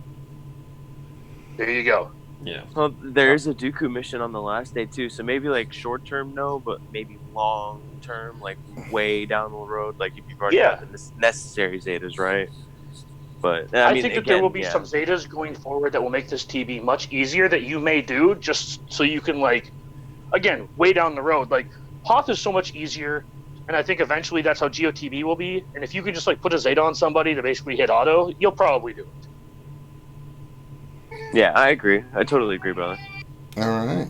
There you go. Yeah. Well, there's a Dooku mission on the last day too, so maybe like short term, no, but maybe long term, like way down the road, like if you've already got the necessary Zetas, right? But I mean, think that there will be some Zetas going forward that will make this TB much easier that you may do just so you can, like, again, way down the road. Like, Hoth is so much easier, and I think eventually that's how GOTB will be. And if you can just, like, put a Zeta on somebody to basically hit auto, you'll probably do it. Yeah, I agree. I totally agree, brother. All right.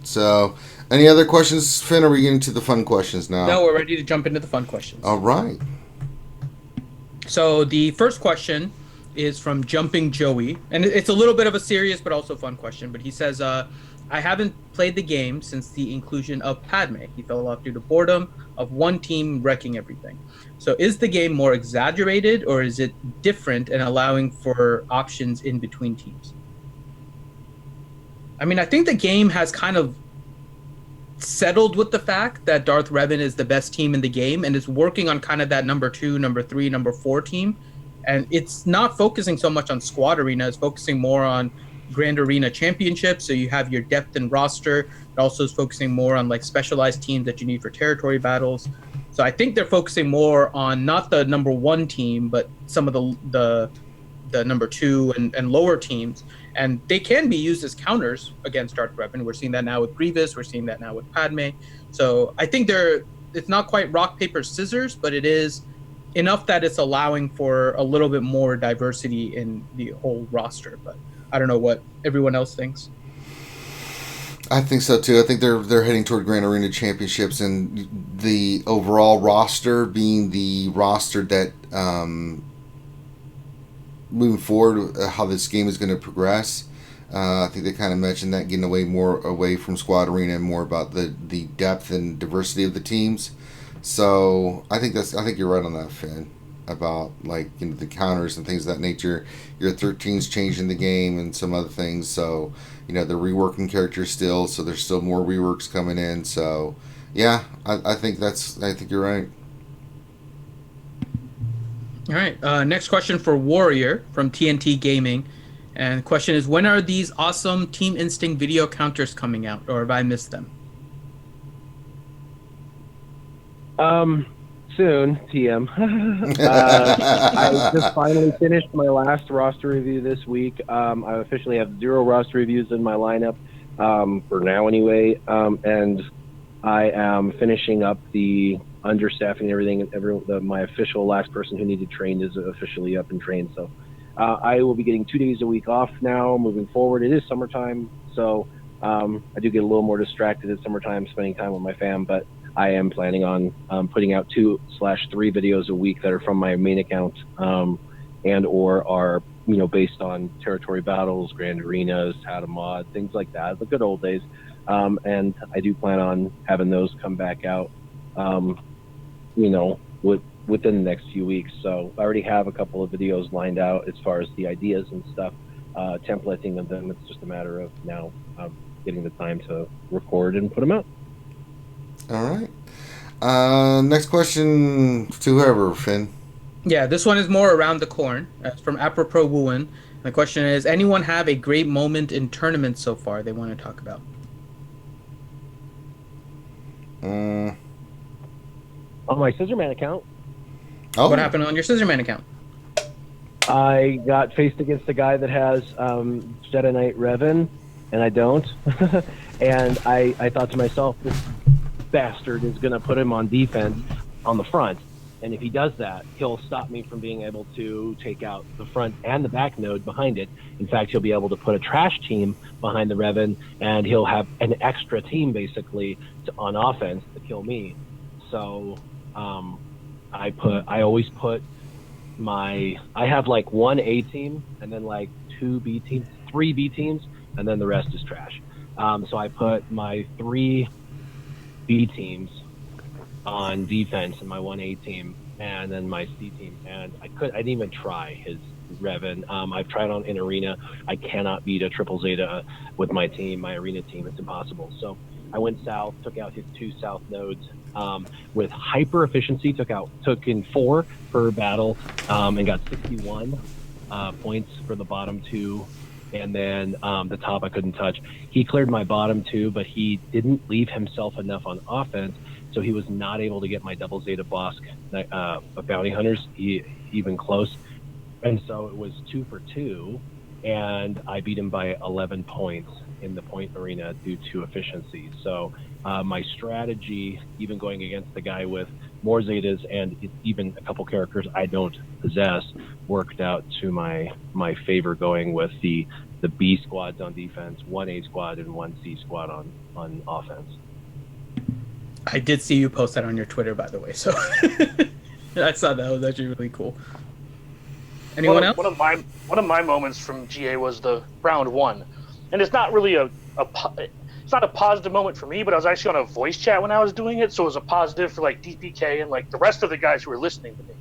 So, any other questions, Finn? Or are we getting to the fun questions now? No, we're ready to jump into the fun questions. All right. So the first question is from Jumping Joey, and it's a little bit of a serious but also fun question. But he says, I haven't played the game since the inclusion of Padme. He fell off due to boredom of one team wrecking everything. So is the game more exaggerated, or is it different and allowing for options in between teams? I mean, I think the game has kind of settled with the fact that Darth Revan is the best team in the game and is working on kind of that number 2, number 3, number 4 team. And it's not focusing so much on squad arena, it's focusing more on Grand Arena Championship. So you have your depth and roster. It also is focusing more on like specialized teams that you need for territory battles. So I think they're focusing more on not the number 1 team, but some of the number 2 and lower teams. And they can be used as counters against Darth Revan. We're seeing that now with Grievous. We're seeing that now with Padme. So I think they're it's not quite rock paper scissors, but it is enough that it's allowing for a little bit more diversity in the whole roster. But I don't know what everyone else thinks. I think so too. I think they're heading toward Grand Arena Championships, and the overall roster being the roster that moving forward, how this game is going to progress. I think they kind of mentioned that, getting more away from Squad Arena and more about the depth and diversity of the teams. So I think you're right on that, Finn, about the counters and things of that nature. Your 13's changing the game and some other things. So they're reworking characters still. So there's still more reworks coming in. So yeah, I think you're right. All right. Next question for Warrior from TNT Gaming. And the question is, when are these awesome Team Instinct video counters coming out, or have I missed them? Soon, TM. I just finally finished my last roster review this week. I officially have 0 roster reviews in my lineup, for now anyway. And I am finishing up the understaffing and everything. My official last person who needed trained is officially up and trained. So I will be getting 2 days a week off now moving forward. It is summertime, so I do get a little more distracted at summertime, spending time with my fam, but I am planning on putting out 2/3 videos a week that are from my main account, and or are based on territory battles, grand arenas, how to mod, things like that, the good old days. And I do plan on having those come back out, within the next few weeks. So I already have a couple of videos lined out as far as the ideas and stuff, templating of them. It's just a matter of now getting the time to record and put them out. All right. Next question to whoever, Finn. Yeah, this one is more around the corn. It's from Apropos Wuan. The question is, anyone have a great moment in tournaments so far they want to talk about? On my Scissorman account. Oh. What happened on your Scissorman account? I got faced against a guy that has Jedi Knight Revan, and I don't. And I thought to myself, this bastard is going to put him on defense on the front. And if he does that, he'll stop me from being able to take out the front and the back node behind it. In fact, he'll be able to put a trash team behind the Revan, and he'll have an extra team, basically, on offense to kill me. So I always put I have one A team and then 2 B teams, 3 B teams, and then the rest is trash. So I put my 3 B teams on defense and my 1A team, and then my C team. And I didn't even try his Revan. I've tried in arena. I cannot beat a triple Zeta with my team, my arena team. It's impossible. So I went south, took out his 2 south nodes with hyper efficiency. Took in 4 per battle, and got 61 points for the bottom 2. And then the top I couldn't touch. He cleared my bottom 2, but he didn't leave himself enough on offense, so he was not able to get my double Zeta Bosk bounty hunters even close. And so it was 2 for 2, and I beat him by 11 points in the point arena due to efficiency. So my strategy, even going against the guy with more Zetas and even a couple characters I don't possess, worked out to my favor, going with the B squads on defense, 1A squad and 1C squad on offense. I did see you post that on your Twitter, by the way, so I saw that. It was actually really cool. Anyone else? One of my moments from GA was the round 1, and it's not really it's not a positive moment for me, but I was actually on a voice chat when I was doing it, so it was a positive for DPK and the rest of the guys who were listening to me.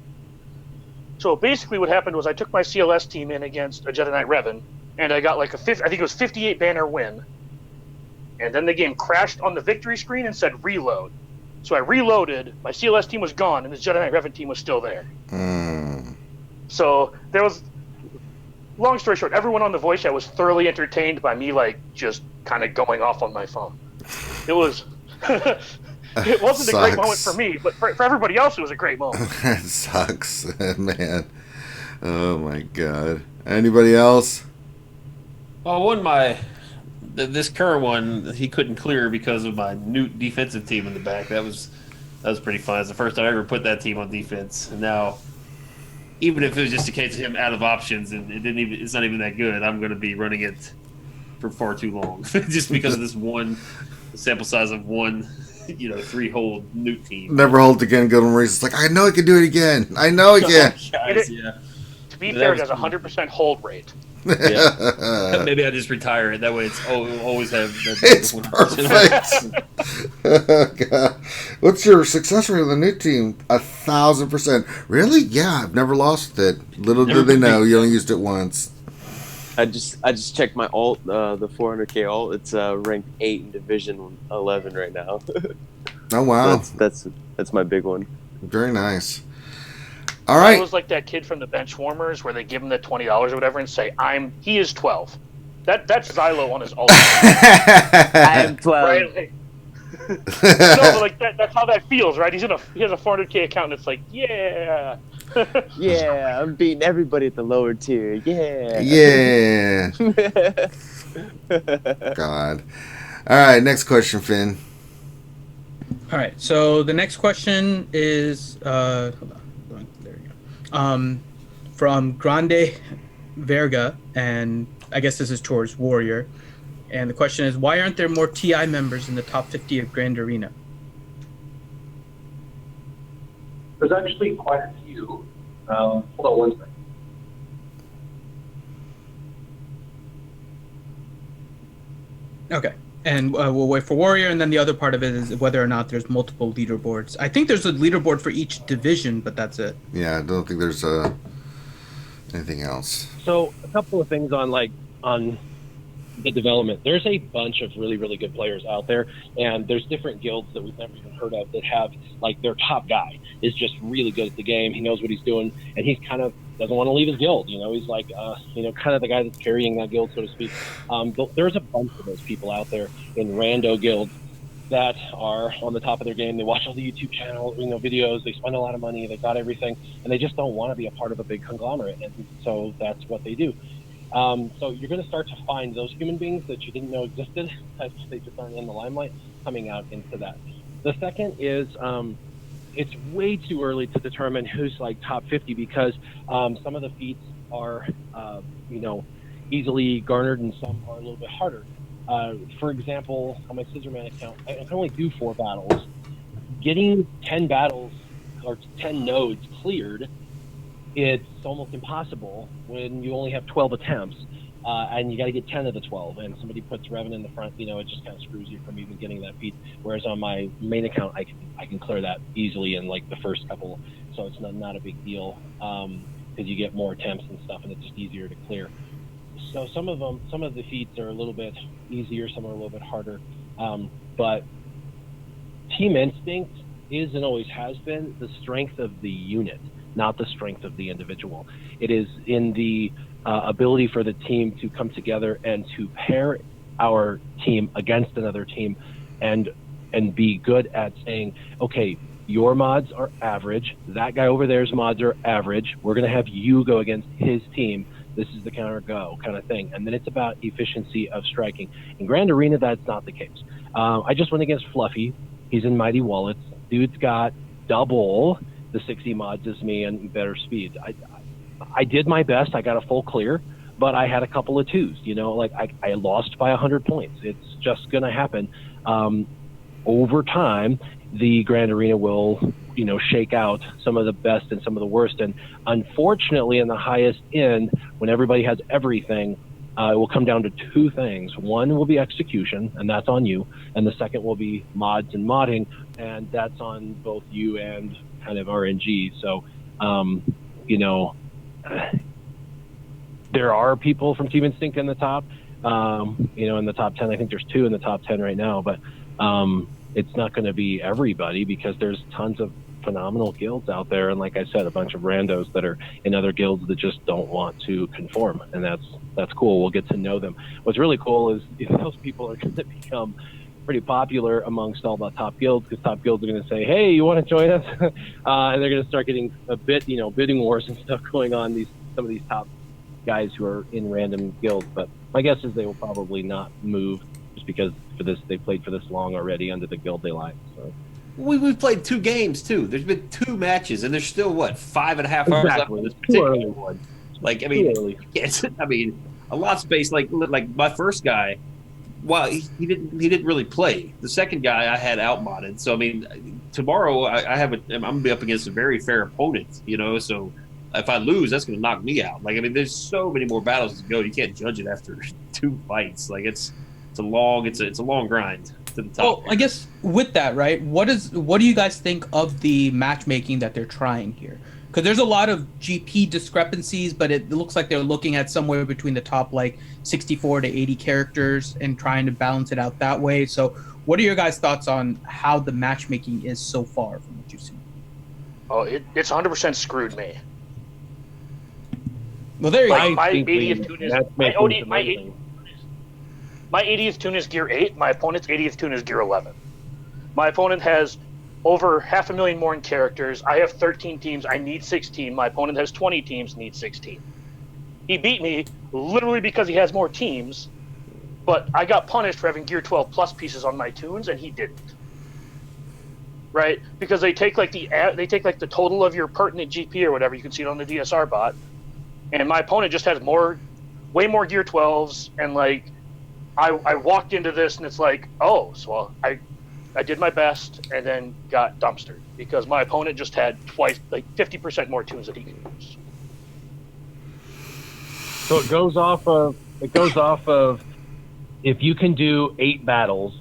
So basically what happened was I took my CLS team in against a Jedi Knight Revan, and I got I think it was 58 banner win. And then the game crashed on the victory screen and said reload. So I reloaded, my CLS team was gone, and the Jedi Knight Revan team was still there. So there was, long story short, everyone on the voice chat was thoroughly entertained by me just kind of going off on my phone. It was it wasn't a great moment for me, but for everybody else it was a great moment. That sucks, man. Oh my god. Anybody else? Well, this current one he couldn't clear because of my new defensive team in the back. That was That was pretty fun. It's the first time I ever put that team on defense, and now, even if it was just a case of him out of options and it's not even that good, I'm going to be running it for far too long, just because of this one sample size of one, 3-hole nuke team. Never hold again. Golden Race. It's like, I know I can do it again. I know I can. Guys, yeah. To be fair, it has a 100% hold rate. Yeah. Maybe I just retire it. That way, it's always have. That It's perfect. God. What's your success rate on the new team? 1,000%. Really? Yeah, I've never lost it. Little do they know, you only used it once. I just checked my alt, the 400k alt. It's ranked 8 in Division 11 right now. Oh wow, That's my big one. very nice. All right. I was like that kid from the bench warmers where they give him the $20 or whatever and say, he is 12. That's Xylo on his alt. I am 12. Right? No, but like that's how that feels, right? He has a 400k account, and it's like, yeah. Yeah, I'm beating everybody at the lower tier. Yeah. Yeah. God. All right, next question, Finn. All right. So the next question is hold on. There you go. From Grande Verga, and I guess this is towards Warrior. And the question is, why aren't there more TI members in the top 50 of Grand Arena? There's actually quite a few. Hold on one second. Okay. And we'll wait for Warrior, and then the other part of it is whether or not there's multiple leaderboards. I think there's a leaderboard for each division, but that's it. Yeah, I don't think there's anything else. So a couple of things on the development. There's a bunch of really, really good players out there, and there's different guilds that we've never even heard of that have, like, their top guy is just really good at the game. He knows what he's doing, and he's kind of doesn't want to leave his guild. He's like, kind of the guy that's carrying that guild, so to speak. There's a bunch of those people out there in rando guilds that are on the top of their game. They watch all the YouTube channel, videos. They spend a lot of money. They got everything, and they just don't want to be a part of a big conglomerate. And so that's what they do. So you're going to start to find those human beings that you didn't know existed, as they just aren't in the limelight, coming out into that. The second is it's way too early to determine who's like top 50 because some of the feats are, easily garnered and some are a little bit harder. For example, on my Scissorman account, I can only do 4 battles. Getting 10 battles or 10 nodes cleared, it's almost impossible when you only have 12 attempts, and you got to get 10 of the 12. And somebody puts Revan in the front, it just kind of screws you from even getting that feat. Whereas on my main account, I can clear that easily in like the first couple, so it's not a big deal because you get more attempts and stuff, and it's just easier to clear. So some of the feats are a little bit easier, some are a little bit harder, but Team Instinct is and always has been the strength of the unit, not the strength of the individual. It is in the ability for the team to come together and to pair our team against another team and be good at saying, okay, your mods are average, that guy over there's mods are average, we're going to have you go against his team, this is the counter go kind of thing. And then it's about efficiency of striking. In Grand Arena, that's not the case. I just went against Fluffy. He's in Mighty Wallets. Dude's got double the 60 mods as me and better speed. I did my best. I got a full clear, but I had a couple of 2s. I lost by 100 points. It's just going to happen. Over time, the Grand Arena will, shake out some of the best and some of the worst. And unfortunately, in the highest end, when everybody has everything, it will come down to 2 things. One will be execution, and that's on you. And the second will be mods and modding, and that's on both you and kind of RNG. So, there are people from Team Instinct in the top, in the top 10. I think there's 2 in the top 10 right now, but it's not going to be everybody because there's tons of phenomenal guilds out there. And like I said, a bunch of randos that are in other guilds that just don't want to conform. And that's cool. We'll get to know them. What's really cool is those people are going to become pretty popular amongst all the top guilds because top guilds are going to say, hey, you want to join us? And they're going to start getting a bit, bidding wars and stuff going on, some of these top guys who are in random guilds. But my guess is they will probably not move just because they played for this long already under the guild they like. So we've played 2 games too. There's been 2 matches, and there's still what 5.5 hours left Exactly. on this Too particular early. one. Like, I mean, Too early. it's, I mean, a lot of space. Like my first guy, well, he didn't really play. The second guy I had outmodded. So I mean, tomorrow I'm gonna be up against a very fair opponent. You know, so if I lose, that's gonna knock me out. Like, I mean, there's so many more battles to go. You can't judge it after 2 fights. Like, it's a long grind to the top. Well, I guess with that, right? What do you guys think of the matchmaking that they're trying here? Because there's a lot of GP discrepancies, but it looks like they're looking at somewhere between the top like 64 to 80 characters and trying to balance it out that way. So, what are your guys' thoughts on how the matchmaking is so far from what you've seen? Oh, it's 100% screwed me. Well, there you Like, go. my think we- 80th tune is that's my making 80th, some my, other 80th, things. my 80th tune is gear 8. My opponent's 80th tune is gear 11. My opponent has over 500,000 more in characters. I have 13 teams. I need 16. My opponent has 20 teams. Need 16. He beat me literally because he has more teams, but I got punished for having gear 12 plus pieces on my tunes, and he didn't. Right? Because they take like the total of your pertinent GP or whatever. You can see it on the DSR bot. And my opponent just has way more gear 12s, and like I walked into this and it's like, oh, so I did my best and then got dumpstered because my opponent just had twice, like 50% more tunes that he can use. So it goes off of if you can do 8 battles,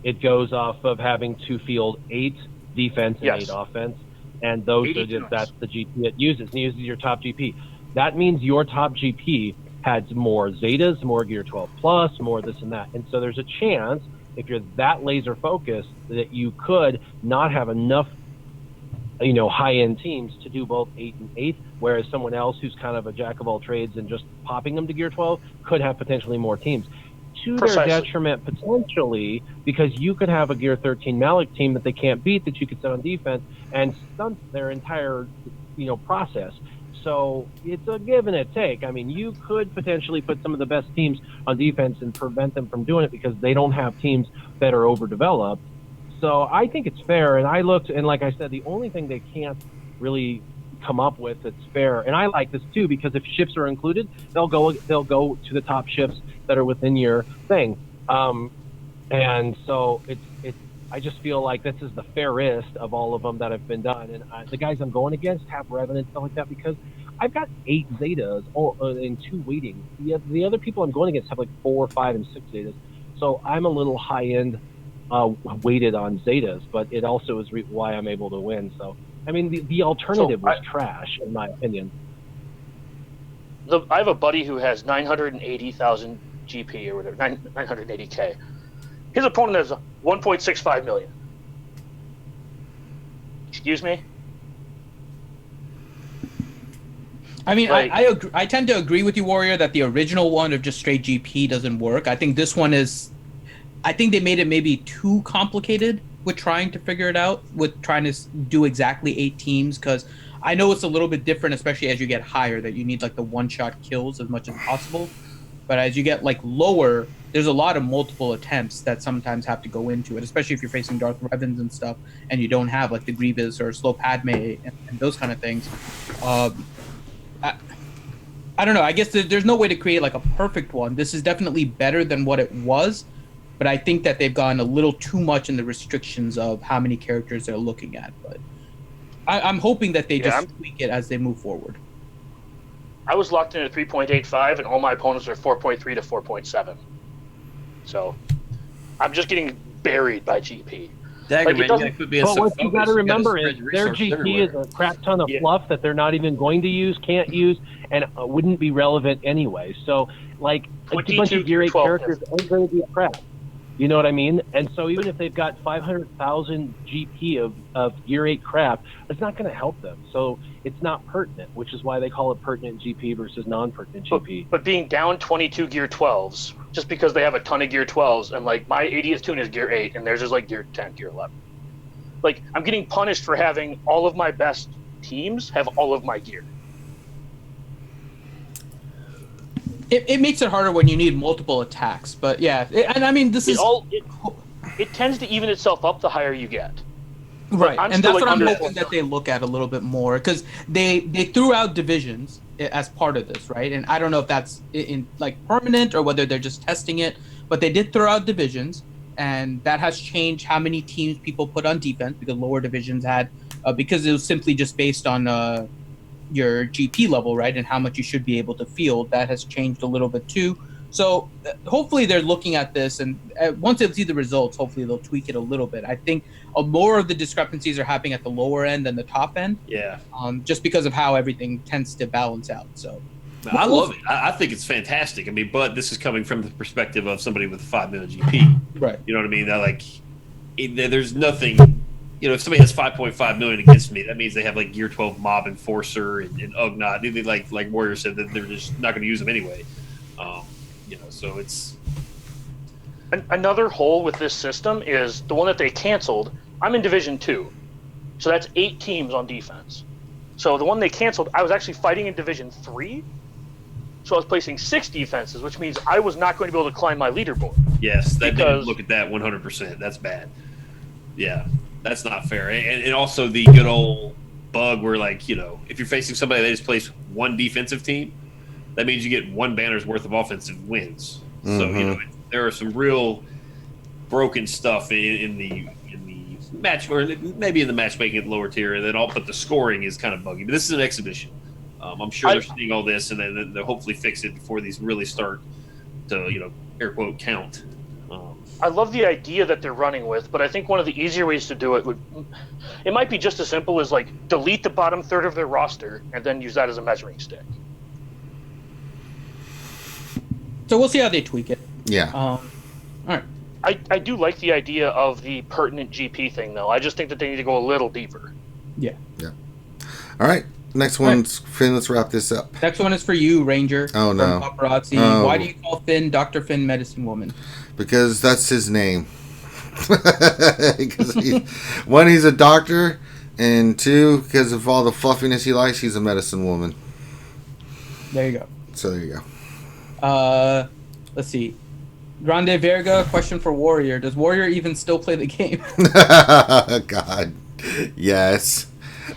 it goes off of having to field 8 defense and Yes. 8 offense, and those 80 are tunes. that's the GP it uses. It uses your top GP. That means your top GP has more Zetas, more Gear 12 Plus, more this and that, and so there's a chance if you're that laser focused that you could not have enough, high-end teams to do both 8 and 8, whereas someone else who's kind of a jack of all trades and just popping them to Gear 12 could have potentially more teams. To Precisely. their detriment, potentially, because you could have a Gear 13 Malik team that they can't beat that you could set on defense and stunt their entire, process. So it's a give and a take. I mean, you could potentially put some of the best teams on defense and prevent them from doing it because they don't have teams that are overdeveloped. So I think it's fair. And I looked, and like I said, the only thing they can't really come up with that's fair, and I like this too, because if ships are included, they'll go to the top ships that are within your thing. And so it's I just feel like this is the fairest of all of them that have been done. And the guys I'm going against have Revenant and stuff like that because I've got 8 Zetas and 2 waiting. The other people I'm going against have like 4, 5, and 6 Zetas. So I'm a little high-end weighted on Zetas, but it also is why I'm able to win. So, I mean, the alternative was trash, in my opinion. I have a buddy who has 980,000 GP or whatever, 980K. His opponent has 1.65 million. Excuse me? I mean, Like- I tend to agree with you, Warrior, that the original one of just straight GP doesn't work. I think this one is... I think they made it maybe too complicated with trying to figure it out, with trying to do exactly 8 teams, because I know it's a little bit different, especially as you get higher, that you need like the one-shot kills as much as possible. But as you get like lower, there's a lot of multiple attempts that sometimes have to go into it, especially if you're facing Darth Revens and stuff, and you don't have like the Grievous or Slow Padme and those kind of things. I don't know. I guess there's no way to create like a perfect one. This is definitely better than what it was, but I think that they've gone a little too much in the restrictions of how many characters they're looking at. But I'm hoping that they just tweak it as they move forward. I was locked in at 3.85, and all my opponents are 4.3 to 4.7. So I'm just getting buried by GP. Dagger, Like, it man, you doesn't- gotta quit being But so what you got to focused. remember gotta is spread their resources GP everywhere. is a crap ton of Yeah. fluff that they're not even going to use, can't use, and wouldn't be relevant anyway. So, like, a bunch 22 of Gear 8 12 characters ain't going to be crap. You know what I mean? And so even if they've got 500,000 GP of Gear 8 crap, it's not going to help them. So it's not pertinent, which is why they call it pertinent GP versus non-pertinent GP. But being down 22 Gear 12s, just because they have a ton of Gear 12s, and like my 80th tune is Gear 8, and theirs is like Gear 10, Gear 11. Like, I'm getting punished for having all of my best teams have all of my gear. It makes it harder when you need multiple attacks, but yeah, and I mean this is It tends to even itself up the higher you get. Right, I'm and still, that's what I'm under- hoping that they look at a little bit more, because they threw out divisions as part of this, right? And I don't know if that's in like permanent or whether they're just testing it, but they did throw out divisions, and that has changed how many teams people put on defense, because lower divisions had because it was simply just based on your GP level, right, and how much you should be able to field. That has changed a little bit too. So hopefully they're looking at this, and once they see the results, hopefully they'll tweak it a little bit. I think more of the discrepancies are happening at the lower end than the top end, Yeah. just because of how everything tends to balance out. So I love it. I think it's fantastic. I mean, but this is coming from the perspective of somebody with 5 million GP. right. You know what I mean? That like, there's nothing. You know, if somebody has 5.5 million against me, that means they have like Gear 12 Mob Enforcer and Ugnaught. They like Warrior said, that they're just not going to use them anyway. You know, so it's Another hole with this system is the one that they canceled. I'm in Division 2, so that's 8 teams on defense. So the one they canceled, I was actually fighting in Division 3, so I was placing 6 defenses, which means I was not going to be able to climb my leaderboard. yes. That didn't look at that 100%. That's bad. Yeah, that's not fair. And also the good old bug where, like, you know, if you're facing somebody that just plays one defensive team, that means you get 1 banner's worth of offensive wins. So, you know, there are some real broken stuff in the match, or maybe in the matchmaking at the lower tier, and then but the scoring is kind of buggy. But this is an exhibition. I'm sure they're seeing all this, and then they'll hopefully fix it before these really start to, you know, air quote, count. I love the idea that they're running with, but I think one of the easier ways to do it might be just as simple as like delete the bottom third of their roster and then use that as a measuring stick. So we'll see how they tweak it. Yeah. All right. I do like the idea of the pertinent GP thing, though. I just think that they need to go a little deeper. Yeah. Yeah. All right. Next one's Finn. Let's wrap this up. Next one is for you, Ranger. Oh, no. From Paparazzi. Oh. Why do you call Finn Dr. Finn Medicine Woman? Because that's his name. Because one, he's a doctor, and 2, because of all the fluffiness he likes, he's a medicine woman. There you go. So there you go. Let's see. Grande Verga, question for Warrior. Does Warrior even still play the game? God. Yes.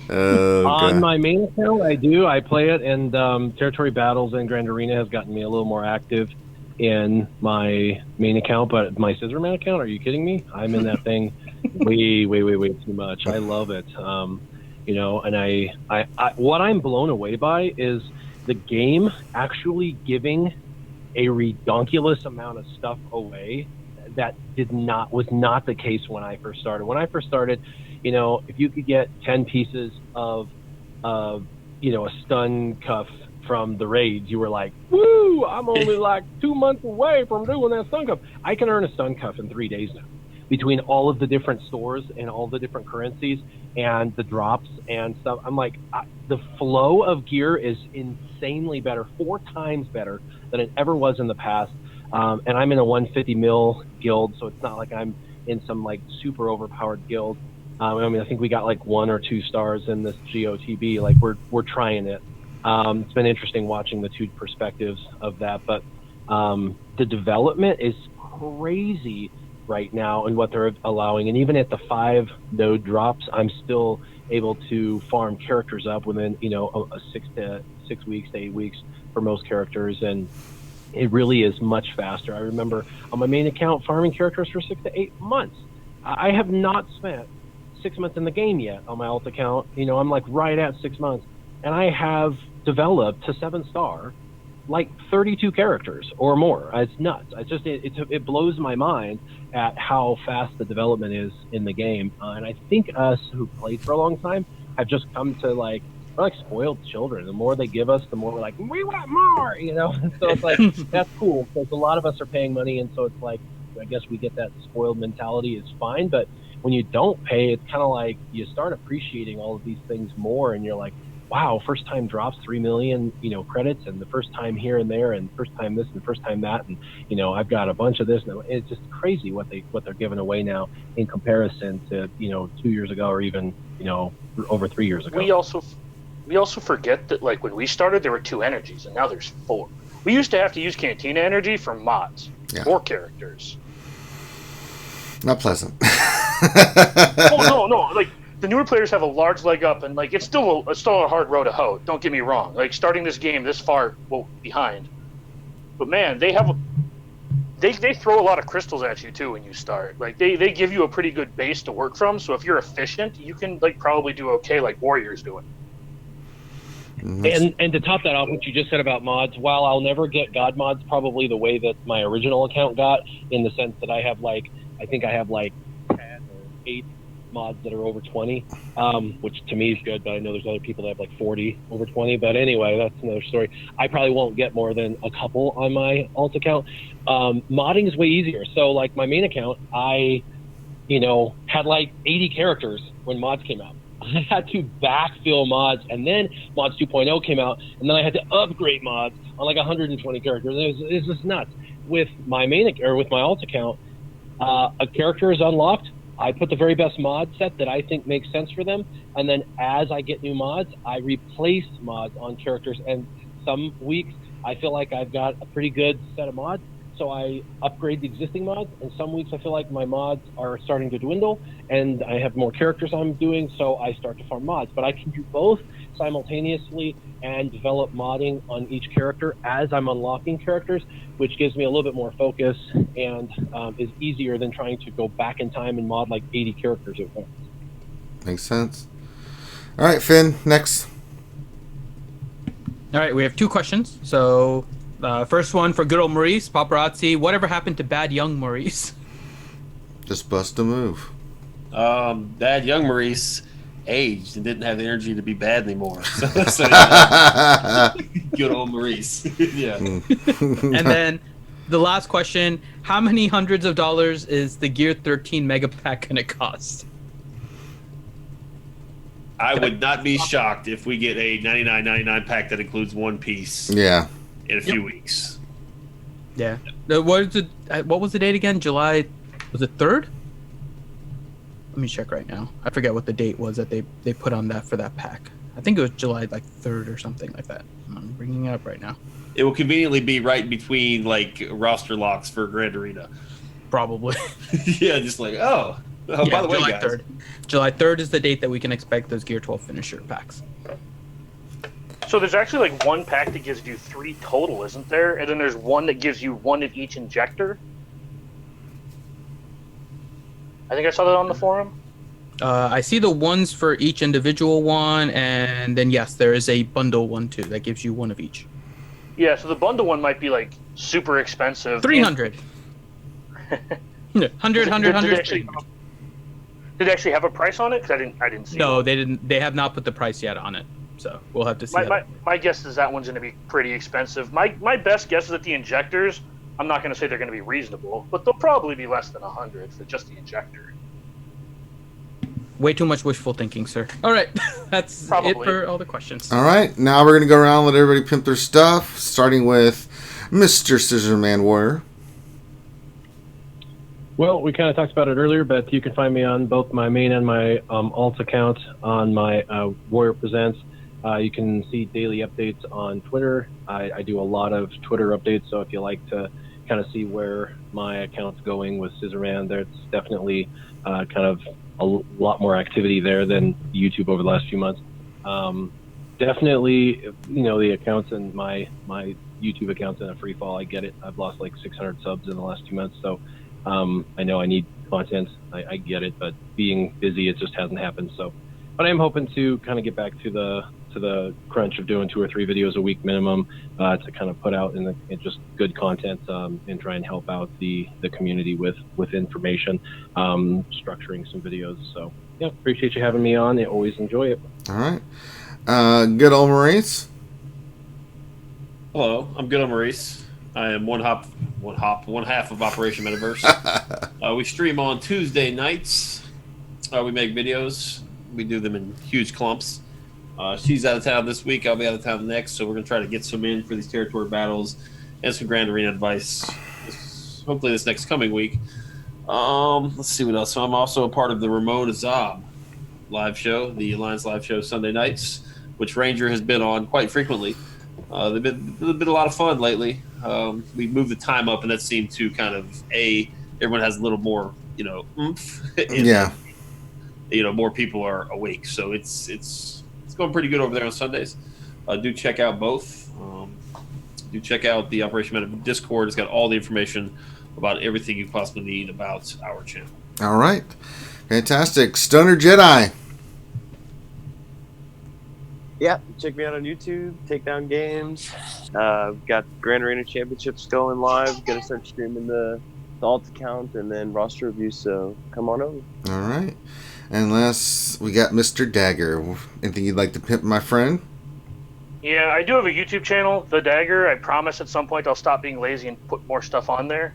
Oh, On God. my main account, I do. I play it, and Territory Battles and Grand Arena has gotten me a little more active in my main account. But my Scissorman account, are you kidding me? I'm in that thing way too much. I love it. You know, and I what I'm blown away by is the game actually giving a redonkulous amount of stuff away that was not the case when I first started. When I first started, you know, if you could get 10 pieces of you know, a stun cuff from the raids, you were like, woo, I'm only like 2 months away from doing that stun cuff. I can earn a stun cuff in 3 days now, between all of the different stores and all the different currencies and the drops and stuff. I'm like, the flow of gear is insanely better, 4 times better than it ever was in the past. And I'm in a 150 mil guild, so it's not like I'm in some like super overpowered guild. I mean, I think we got like 1 or 2 stars in this GOTB. Like we're trying it. It's been interesting watching the 2 perspectives of that, but the development is crazy right now and what they're allowing. And even at the 5 node drops, I'm still able to farm characters up within, you know, a 6 weeks to 8 weeks for most characters. And it really is much faster. I remember on my main account farming characters for 6 to 8 months. I have not spent 6 months in the game yet on my alt account. You know, I'm like right at 6 months, and I have developed to 7-star like 32 characters or more. It's nuts. It's just it blows my mind at how fast the development is in the game. And I think us who played for a long time have just come to like, we're like spoiled children. The more they give us, the more we're like, we want more, you know? So it's like, that's cool, because a lot of us are paying money, and so it's like, I guess we get that spoiled mentality is fine. But when you don't pay, it's kind of like you start appreciating all of these things more, and you're like, wow, first time drops 3 million, you know, credits, and the first time here and there, and first time this and first time that, and you know, I've got a bunch of this. And it's just crazy what they're giving away now in comparison to, you know, 2 years ago, or even, you know, over 3 years ago. We also forget that, like, when we started, there were 2 energies, and now there's 4. We used to have to use Cantina energy for mods, 4 characters. Not pleasant. Oh no! Like, the newer players have a large leg up, and like it's still a hard road to hoe. Don't get me wrong. Like starting this game this far behind, but man, they throw a lot of crystals at you too when you start. Like they give you a pretty good base to work from. So if you're efficient, you can like probably do okay, like Warrior's doing. And to top that off, what you just said about mods, while I'll never get God mods probably the way that my original account got, in the sense that I have like 10 or 8 mods that are over 20, which to me is good, but I know there's other people that have like 40 over 20. But anyway, that's another story. I probably won't get more than a couple on my alt account. Modding is way easier. So like my main account, I had like 80 characters when mods came out. I had to backfill mods, and then mods 2.0 came out, and then I had to upgrade mods on like 120 characters. It was just nuts. With my with my alt account, a character is unlocked. I put the very best mod set that I think makes sense for them, and then as I get new mods, I replace mods on characters. And some weeks I feel like I've got a pretty good set of mods, so I upgrade the existing mods. And some weeks I feel like my mods are starting to dwindle, and I have more characters I'm doing, so I start to farm mods. But I can do both simultaneously and develop modding on each character as I'm unlocking characters, which gives me a little bit more focus and is easier than trying to go back in time and mod like 80 characters at once. Makes sense. All right, Finn, next. All right, we have 2 questions. So, first one for good old Maurice, paparazzi. Whatever happened to bad young Maurice? Just bust a move. Bad young Maurice aged and didn't have the energy to be bad anymore. So good old Maurice. Yeah. And then the last question, how many hundreds of dollars is the Gear 13 Mega Pack going to cost? I would not be shocked if we get a $99.99 pack that includes one piece. Yeah. In a few weeks. Yeah. What was the date again? July, was it 3rd? Let me check right now. I forget what the date was that they put on that for that pack. I think it was July like 3rd or something like that. I'm bringing it up right now. It will conveniently be right between like roster locks for Grand Arena. Probably. Yeah, just like by the way, July guys. 3rd. July 3rd is the date that we can expect those Gear 12 finisher packs. So there's actually like one pack that gives you 3 total, isn't there? And then there's one that gives you 1 of each injector. I think I saw that on the forum. I see the ones for each individual one, and then yes, there is a bundle one too that gives you 1 of each. Yeah, so the bundle one might be like super expensive. 300. 100, 100, 100. Did it actually have a price on it? Because I didn't see. No, it. they didn't. They have not put the price yet on it, so we'll have to see. My guess is that one's going to be pretty expensive. My best guess is that the injectors, I'm not going to say they're going to be reasonable, but they'll probably be less than 100 for just the injector. Way too much wishful thinking, sir. All right, that's it for all the questions. All right, now we're going to go around and let everybody pimp their stuff, starting with Mr. Scissorman Warrior. Well, we kind of talked about it earlier, but you can find me on both my main and my alt account on my Warrior Presents. You can see daily updates on Twitter. I do a lot of Twitter updates, so if you like to kind of see where my account's going with Scissorman, there's definitely kind of a lot more activity there than YouTube over the last few months. Definitely, the accounts and my YouTube account's in a free fall. I get it. I've lost like 600 subs in the last 2 months, so I know I need content. I get it, but being busy, it just hasn't happened. So, but I'm hoping to kind of get back to the crunch of doing 2 or 3 videos a week minimum to kind of put out in just good content and try and help out the community with information, structuring some videos. So yeah, appreciate you having me on. I always enjoy it. All right. Good old Maurice. Hello, I'm good old Maurice. I am one half of Operation Metaverse. We stream on Tuesday nights. We make videos. We do them in huge clumps. She's out of town this week. I'll be out of town next, so we're going to try to get some in for these territory battles and some Grand Arena advice, hopefully this next coming week. Let's see what else. So I'm also a part of the Ramon Azab live show, the Alliance live show Sunday nights, which Ranger has been on quite frequently. They've been a lot of fun lately. We moved the time up, and that seemed to kind of everyone has a little more, oomph. Yeah. more people are awake. So it's going pretty good over there on Sundays. Do check out both. Do check out the Operation Meta Discord. It's got all the information about everything you possibly need about our channel. All right. Fantastic. Stunner Jedi. Yeah, check me out on YouTube, Takedown Games. Got Grand Arena Championships going live. Gonna start streaming the alt account and then roster reviews, so come on over. All right. And last, we got Mr. Dagger. Anything you'd like to pimp, my friend? Yeah, I do have a YouTube channel, The Dagger. I promise at some point I'll stop being lazy and put more stuff on there.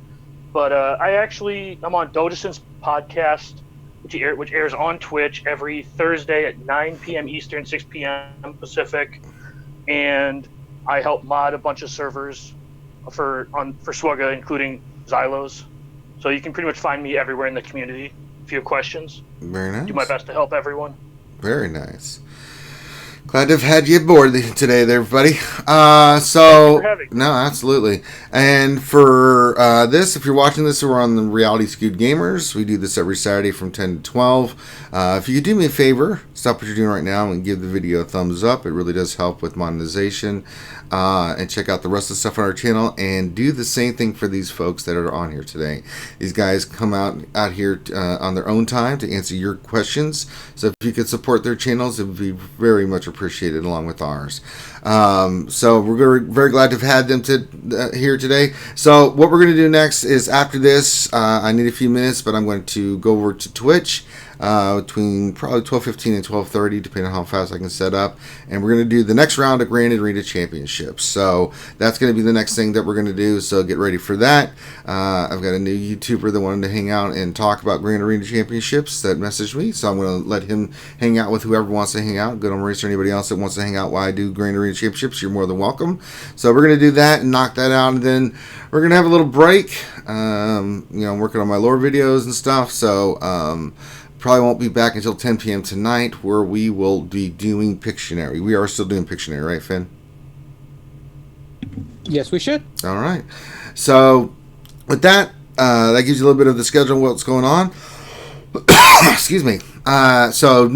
But I'm on Dodison's podcast, which airs on Twitch every Thursday at 9 p.m. Eastern, 6 p.m. Pacific. And I help mod a bunch of servers for SWGOH, including Xylos. So you can pretty much find me everywhere in the community if you have questions. Very nice. Do my best to help everyone. Very nice. Glad to have had you aboard today there, everybody. Thanks for having me. No, absolutely. And for this, if you're watching this, we're on the Reality Skewed Gamers. We do this every Saturday from 10 to 12. If you could do me a favor, stop what you're doing right now and give the video a thumbs up. It really does help with monetization. And check out the rest of the stuff on our channel and do the same thing for these folks that are on here today. These guys come out here on their own time to answer your questions. So if you could support their channels, it would be very much appreciated along with ours. So we're very glad to have had them here today. So what we're going to do next is after this, I need a few minutes, but I'm going to go over to Twitch between probably 12:15 and 12:30, depending on how fast I can set up. And we're going to do the next round of Grand Arena Championships. So that's going to be the next thing that we're going to do. So get ready for that. I've got a new YouTuber that wanted to hang out and talk about Grand Arena Championships that messaged me. So I'm going to let him hang out with whoever wants to hang out. Good on Race or anybody else that wants to hang out while I do Grand Arena Championships, you're more than welcome. So we're going to do that and knock that out. And then we're going to have a little break. I'm working on my lore videos and stuff. So probably won't be back until 10 p.m. tonight, where we will be doing Pictionary. We are still doing Pictionary, right, Finn? Yes, we should. All right. So with that, that gives you a little bit of the schedule of what's going on. Excuse me. So